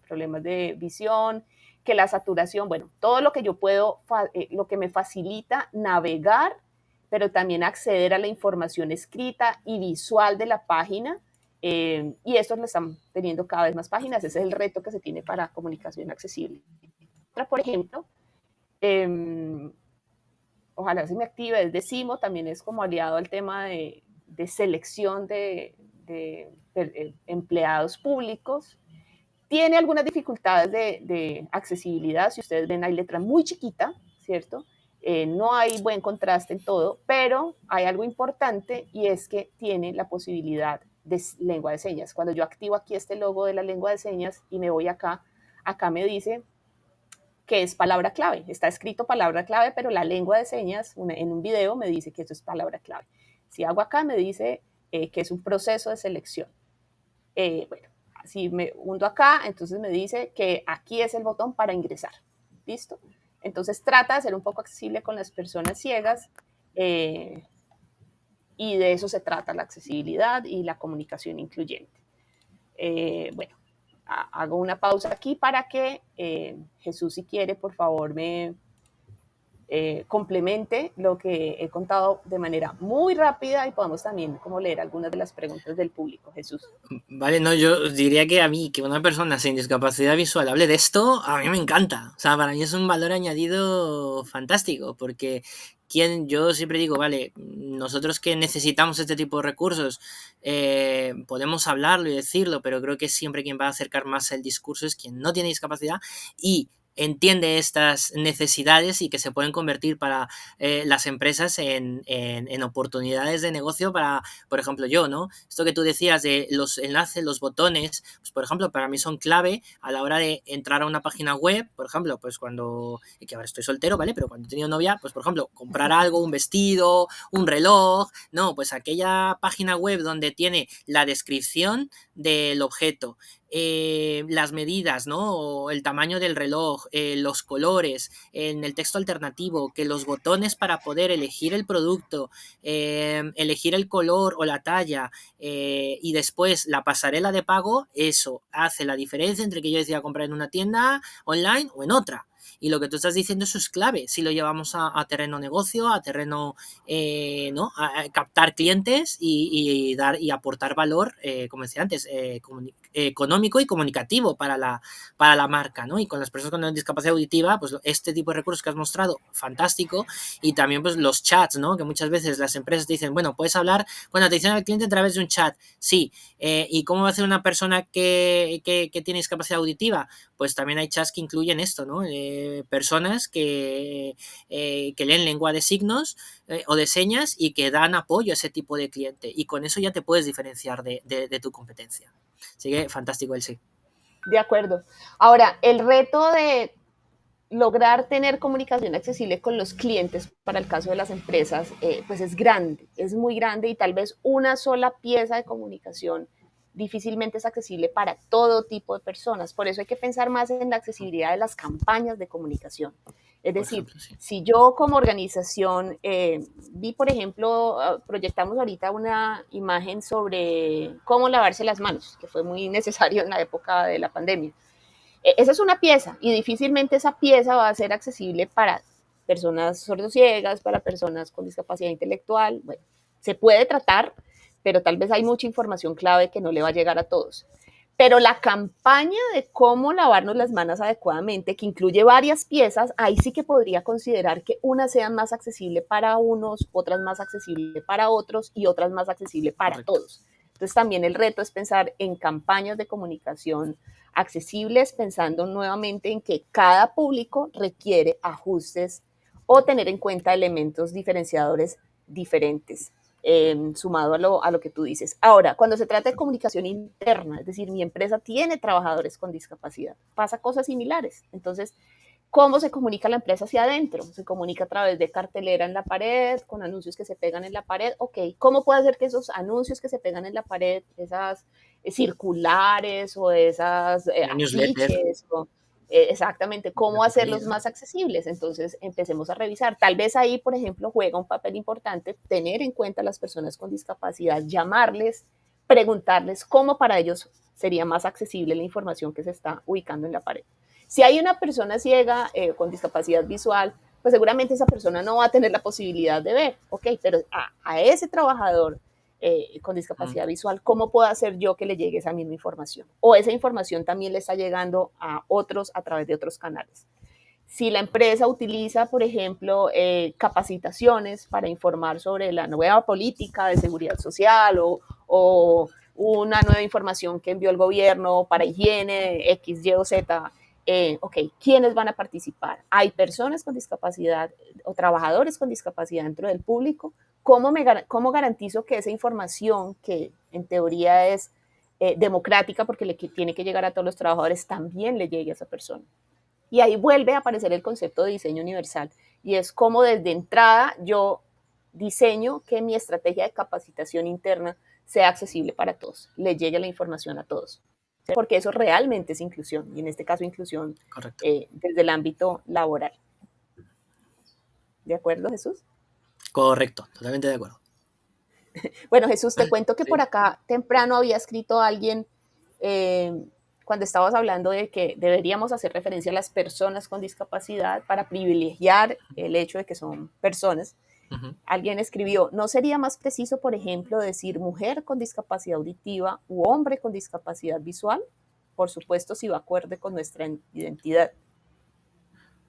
problemas de visión, que la saturación, bueno, todo lo que yo puedo, lo que me facilita navegar, pero también acceder a la información escrita y visual de la página, y estos lo están teniendo cada vez más páginas. Ese es el reto que se tiene para comunicación accesible. Otra, por ejemplo, ojalá se me active, es Decimo, también es como aliado al tema de selección de empleados públicos. Tiene algunas dificultades de accesibilidad, si ustedes ven hay letra muy chiquita, ¿cierto? No hay buen contraste en todo, pero hay algo importante y es que tiene la posibilidad de lengua de señas. Cuando yo activo aquí este logo de la lengua de señas y me voy acá, acá me dice que es palabra clave. Está escrito palabra clave, pero la lengua de señas en un video me dice que eso es palabra clave. Si hago acá me dice que es un proceso de selección. Bueno, si me hundo acá, entonces me dice que aquí es el botón para ingresar. ¿Listo? Entonces trata de ser un poco accesible con las personas ciegas, y de eso se trata la accesibilidad y la comunicación incluyente. Bueno, hago una pausa aquí para que Jesús, si quiere, por favor, me complemente lo que he contado de manera muy rápida y podamos también como leer algunas de las preguntas del público. Jesús. Vale, no, yo diría que a mí, que una persona sin discapacidad visual hable de esto, a mí me encanta. O sea, para mí es un valor añadido fantástico, porque yo siempre digo, vale, nosotros que necesitamos este tipo de recursos, podemos hablarlo y decirlo, pero creo que siempre quien va a acercar más el discurso es quien no tiene discapacidad y entiende estas necesidades y que se pueden convertir para las empresas en oportunidades de negocio para, por ejemplo, yo, ¿no? Esto que tú decías de los enlaces, los botones, pues por ejemplo, para mí son clave a la hora de entrar a una página web, por ejemplo, pues cuando, que ahora estoy soltero, ¿vale? Pero cuando he tenido novia, pues por ejemplo, comprar algo, un vestido, un reloj, no, pues aquella página web donde tiene la descripción del objeto, las medidas, ¿no? O el tamaño del reloj, los colores, en el texto alternativo, que los botones para poder elegir el producto, elegir el color o la talla, y después la pasarela de pago, eso hace la diferencia entre que yo decida comprar en una tienda online o en otra. Y lo que tú estás diciendo, eso es clave si lo llevamos a terreno negocio, a terreno, ¿no? A captar clientes y dar y aportar valor, como decía antes, económico y comunicativo para la marca, ¿no? Y con las personas con discapacidad auditiva, pues este tipo de recursos que has mostrado, fantástico. Y también pues los chats, ¿no? Que muchas veces las empresas te dicen, bueno, puedes hablar con atención al cliente a través de un chat. Sí. ¿Y cómo va a hacer una persona que tiene discapacidad auditiva? Pues también hay chats que incluyen esto, ¿no? Personas que leen lengua de signos o de señas y que dan apoyo a ese tipo de cliente. Y con eso ya te puedes diferenciar de tu competencia. Así que fantástico el sí. De acuerdo. Ahora, el reto de lograr tener comunicación accesible con los clientes para el caso de las empresas, pues es grande, es muy grande y tal vez una sola pieza de comunicación difícilmente es accesible para todo tipo de personas. Por eso hay que pensar más en la accesibilidad de las campañas de comunicación. Es decir, ejemplo, sí. si yo como organización vi, por ejemplo, proyectamos ahorita una imagen sobre cómo lavarse las manos, que fue muy necesario en la época de la pandemia. Esa es una pieza y difícilmente esa pieza va a ser accesible para personas sordociegas, para personas con discapacidad intelectual. Bueno, se puede tratar, pero tal vez hay mucha información clave que no le va a llegar a todos. Pero la campaña de cómo lavarnos las manos adecuadamente, que incluye varias piezas, ahí sí que podría considerar que unas sean más accesibles para unos, otras más accesibles para otros y otras más accesibles para Correcto. todos. Entonces también el reto es pensar en campañas de comunicación accesibles, pensando nuevamente en que cada público requiere ajustes o tener en cuenta elementos diferenciadores diferentes. Sumado a lo que tú dices. Ahora, cuando se trata de comunicación interna, es decir, mi empresa tiene trabajadores con discapacidad, pasa cosas similares. Entonces, ¿cómo se comunica la empresa hacia adentro? Se comunica a través de cartelera en la pared, con anuncios que se pegan en la pared. Ok, ¿cómo puede ser que esos anuncios que se pegan en la pared, esas circulares o esas Newsletter. afiches, exactamente, cómo hacerlos más accesibles? Entonces, empecemos a revisar. Tal vez ahí, por ejemplo, juega un papel importante tener en cuenta a las personas con discapacidad, llamarles, preguntarles cómo para ellos sería más accesible la información que se está ubicando en la pared. Si hay una persona ciega con discapacidad visual, pues seguramente esa persona no va a tener la posibilidad de ver, ok, pero a ese trabajador con discapacidad visual, ¿cómo puedo hacer yo que le llegue esa misma información? O esa información también le está llegando a otros a través de otros canales. Si la empresa utiliza, por ejemplo, capacitaciones para informar sobre la nueva política de seguridad social o una nueva información que envió el gobierno para higiene X, Y o Z, ok, ¿quiénes van a participar? ¿Hay personas con discapacidad o trabajadores con discapacidad dentro del público? ¿Cómo garantizo que esa información, que en teoría es democrática porque tiene que llegar a todos los trabajadores, también le llegue a esa persona? Y ahí vuelve a aparecer el concepto de diseño universal y es como desde entrada yo diseño que mi estrategia de capacitación interna sea accesible para todos, le llegue la información a todos, ¿sí? Porque eso realmente es inclusión y en este caso inclusión desde el ámbito laboral. ¿De acuerdo, Jesús? Correcto, totalmente de acuerdo. Bueno, Jesús, te cuento que por acá temprano había escrito alguien cuando estabas hablando de que deberíamos hacer referencia a las personas con discapacidad para privilegiar el hecho de que son personas, alguien escribió, ¿no sería más preciso, por ejemplo, decir mujer con discapacidad auditiva u hombre con discapacidad visual? Por supuesto, si va acorde con nuestra identidad.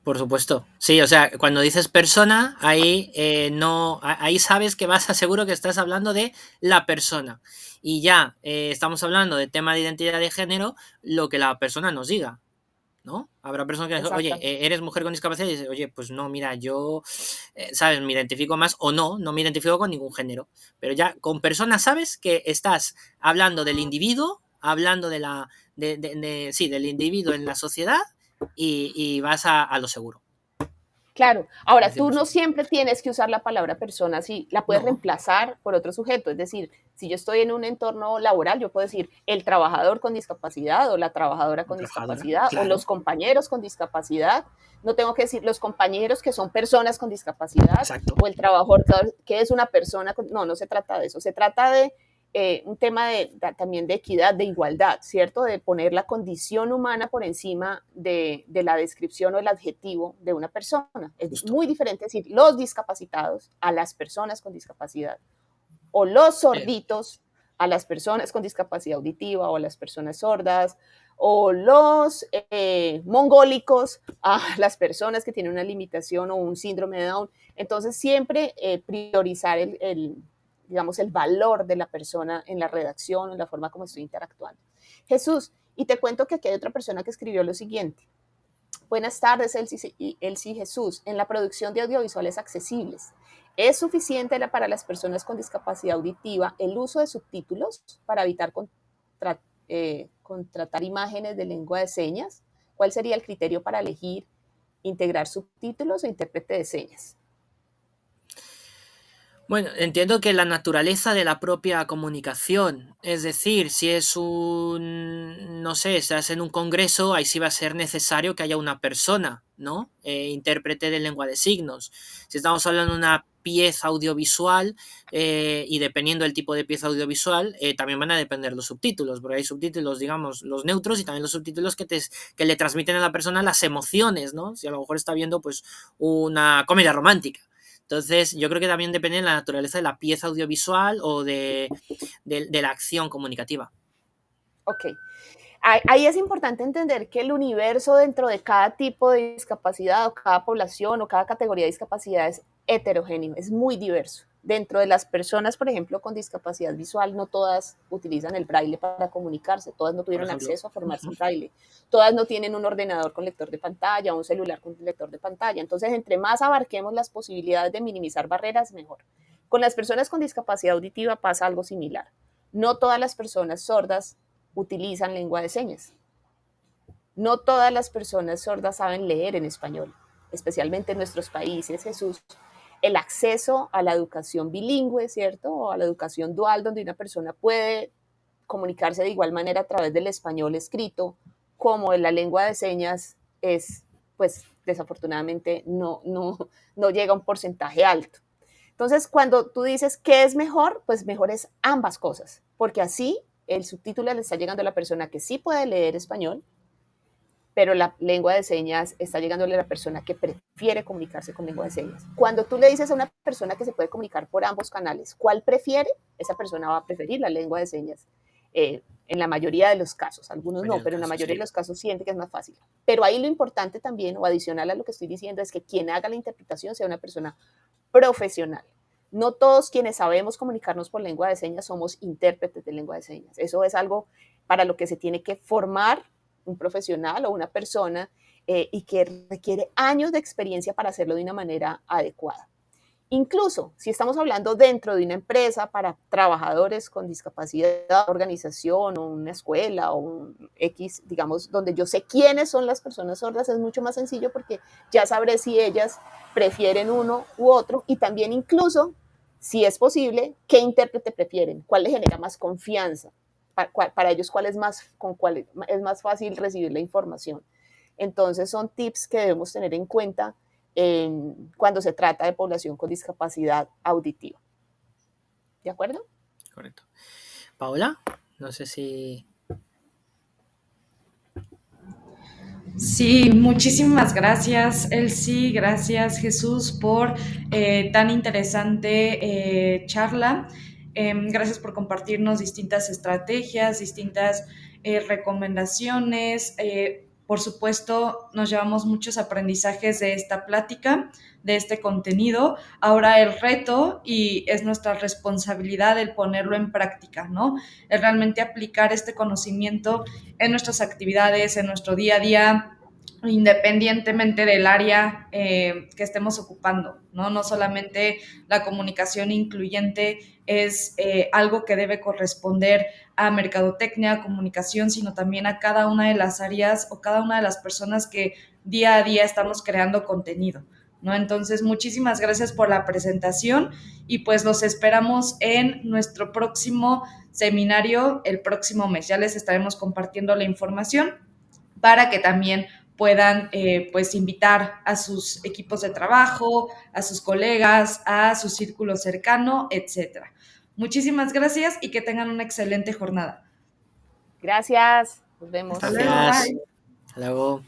Por supuesto. Sí, o sea, cuando dices persona, ahí no, ahí sabes que vas a seguro que estás hablando de la persona. Y ya estamos hablando de tema de identidad de género, lo que la persona nos diga, ¿no? Habrá personas que dicen, oye, Exactamente. ¿eres mujer con discapacidad? Y dices, oye, pues no, mira, yo, ¿sabes? Me identifico más o no me identifico con ningún género. Pero ya con persona sabes que estás hablando del individuo, hablando de la, sí, del individuo en la sociedad y vas a lo seguro. Claro, ahora Al tú no 100%. siempre tienes que usar la palabra persona, si la puedes No, reemplazar por otro sujeto, es decir, si yo estoy en un entorno laboral, yo puedo decir el trabajador con discapacidad o la trabajadora con trabajadora, discapacidad o los claro, compañeros con discapacidad, no tengo que decir los compañeros que son personas con discapacidad exacto. o el trabajador que es una persona, no, no se trata de eso, se trata de un tema también de equidad, de igualdad, ¿cierto? De poner la condición humana por encima de la descripción o el adjetivo de una persona. Es Justo. muy diferente decir los discapacitados a las personas con discapacidad o los sorditos a las personas con discapacidad auditiva o a las personas sordas o los mongólicos a las personas que tienen una limitación o un síndrome de Down. Entonces, siempre priorizar digamos, el valor de la persona en la redacción, en la forma como estoy interactuando. Jesús, y te cuento que aquí hay otra persona que escribió lo siguiente. Buenas tardes, Elsie Jesús. En la producción de audiovisuales accesibles, ¿es suficiente para las personas con discapacidad auditiva el uso de subtítulos para evitar contratar imágenes de lengua de señas? ¿Cuál sería el criterio para elegir integrar subtítulos o intérprete de señas? Bueno, entiendo que la naturaleza de la propia comunicación, es decir, si es un, no sé, estás en un congreso, ahí sí va a ser necesario que haya una persona, ¿no? Intérprete de lengua de signos. Si estamos hablando de una pieza audiovisual y dependiendo del tipo de pieza audiovisual, también van a depender los subtítulos, porque hay subtítulos, digamos, los neutros y también los subtítulos que le transmiten a la persona las emociones, ¿no? Si a lo mejor está viendo pues una comedia romántica. Entonces, yo creo que también depende de la naturaleza de la pieza audiovisual o de la acción comunicativa. Ok. Ahí es importante entender que el universo dentro de cada tipo de discapacidad o cada población o cada categoría de discapacidad es heterogéneo, es muy diverso. Dentro de las personas, por ejemplo, con discapacidad visual, no todas utilizan el braille para comunicarse, todas no Por tuvieron ejemplo. acceso a formarse en braille, todas no tienen un ordenador con lector de pantalla, un celular con lector de pantalla. Entonces, entre más abarquemos las posibilidades de minimizar barreras, mejor. Con las personas con discapacidad auditiva pasa algo similar. No todas las personas sordas utilizan lengua de señas. No todas las personas sordas saben leer en español, especialmente en nuestros países, Jesús. El acceso a la educación bilingüe, ¿cierto? O a la educación dual, donde una persona puede comunicarse de igual manera a través del español escrito como en la lengua de señas, es, pues, desafortunadamente no llega a un porcentaje alto. Entonces, cuando tú dices qué es mejor, pues mejor es ambas cosas, porque así el subtítulo le está llegando a la persona que sí puede leer español, pero la lengua de señas está llegándole a la persona que prefiere comunicarse con lengua de señas. Cuando tú le dices a una persona que se puede comunicar por ambos canales, ¿cuál prefiere? Esa persona va a preferir la lengua de señas. En la mayoría de los casos, algunos no, pero en la Casos, mayoría sí. de los casos siente que es más fácil. Pero ahí lo importante también, o adicional a lo que estoy diciendo, es que quien haga la interpretación sea una persona profesional. No todos quienes sabemos comunicarnos por lengua de señas somos intérpretes de lengua de señas. Eso es algo para lo que se tiene que formar un profesional o una persona y que requiere años de experiencia para hacerlo de una manera adecuada. Incluso si estamos hablando dentro de una empresa para trabajadores con discapacidad, organización o una escuela o un X, digamos, donde yo sé quiénes son las personas sordas, es mucho más sencillo porque ya sabré si ellas prefieren uno u otro y también incluso, si es posible, qué intérprete prefieren, cuál les genera más confianza, para ellos con cuál es más fácil recibir la información. Entonces son tips que debemos tener en cuenta cuando se trata de población con discapacidad auditiva. ¿De acuerdo? Correcto. Paola, no sé si... Sí, muchísimas gracias, Elsie, gracias, Jesús, por tan interesante charla. Gracias por compartirnos distintas estrategias, distintas recomendaciones. Por supuesto, nos llevamos muchos aprendizajes de esta plática, de este contenido. Ahora el reto, y es nuestra responsabilidad el ponerlo en práctica, ¿no? El realmente aplicar este conocimiento en nuestras actividades, en nuestro día a día, independientemente del área que estemos ocupando, ¿no? No solamente la comunicación incluyente es algo que debe corresponder a mercadotecnia, comunicación, sino también a cada una de las áreas o cada una de las personas que día a día estamos creando contenido, ¿no? Entonces, muchísimas gracias por la presentación y pues los esperamos en nuestro próximo seminario el próximo mes. Ya les estaremos compartiendo la información para que también puedan pues invitar a sus equipos de trabajo, a sus colegas, a su círculo cercano, etcétera. Muchísimas gracias y que tengan una excelente jornada. Gracias, nos vemos. Hasta luego, Gracias. bye. Hasta luego.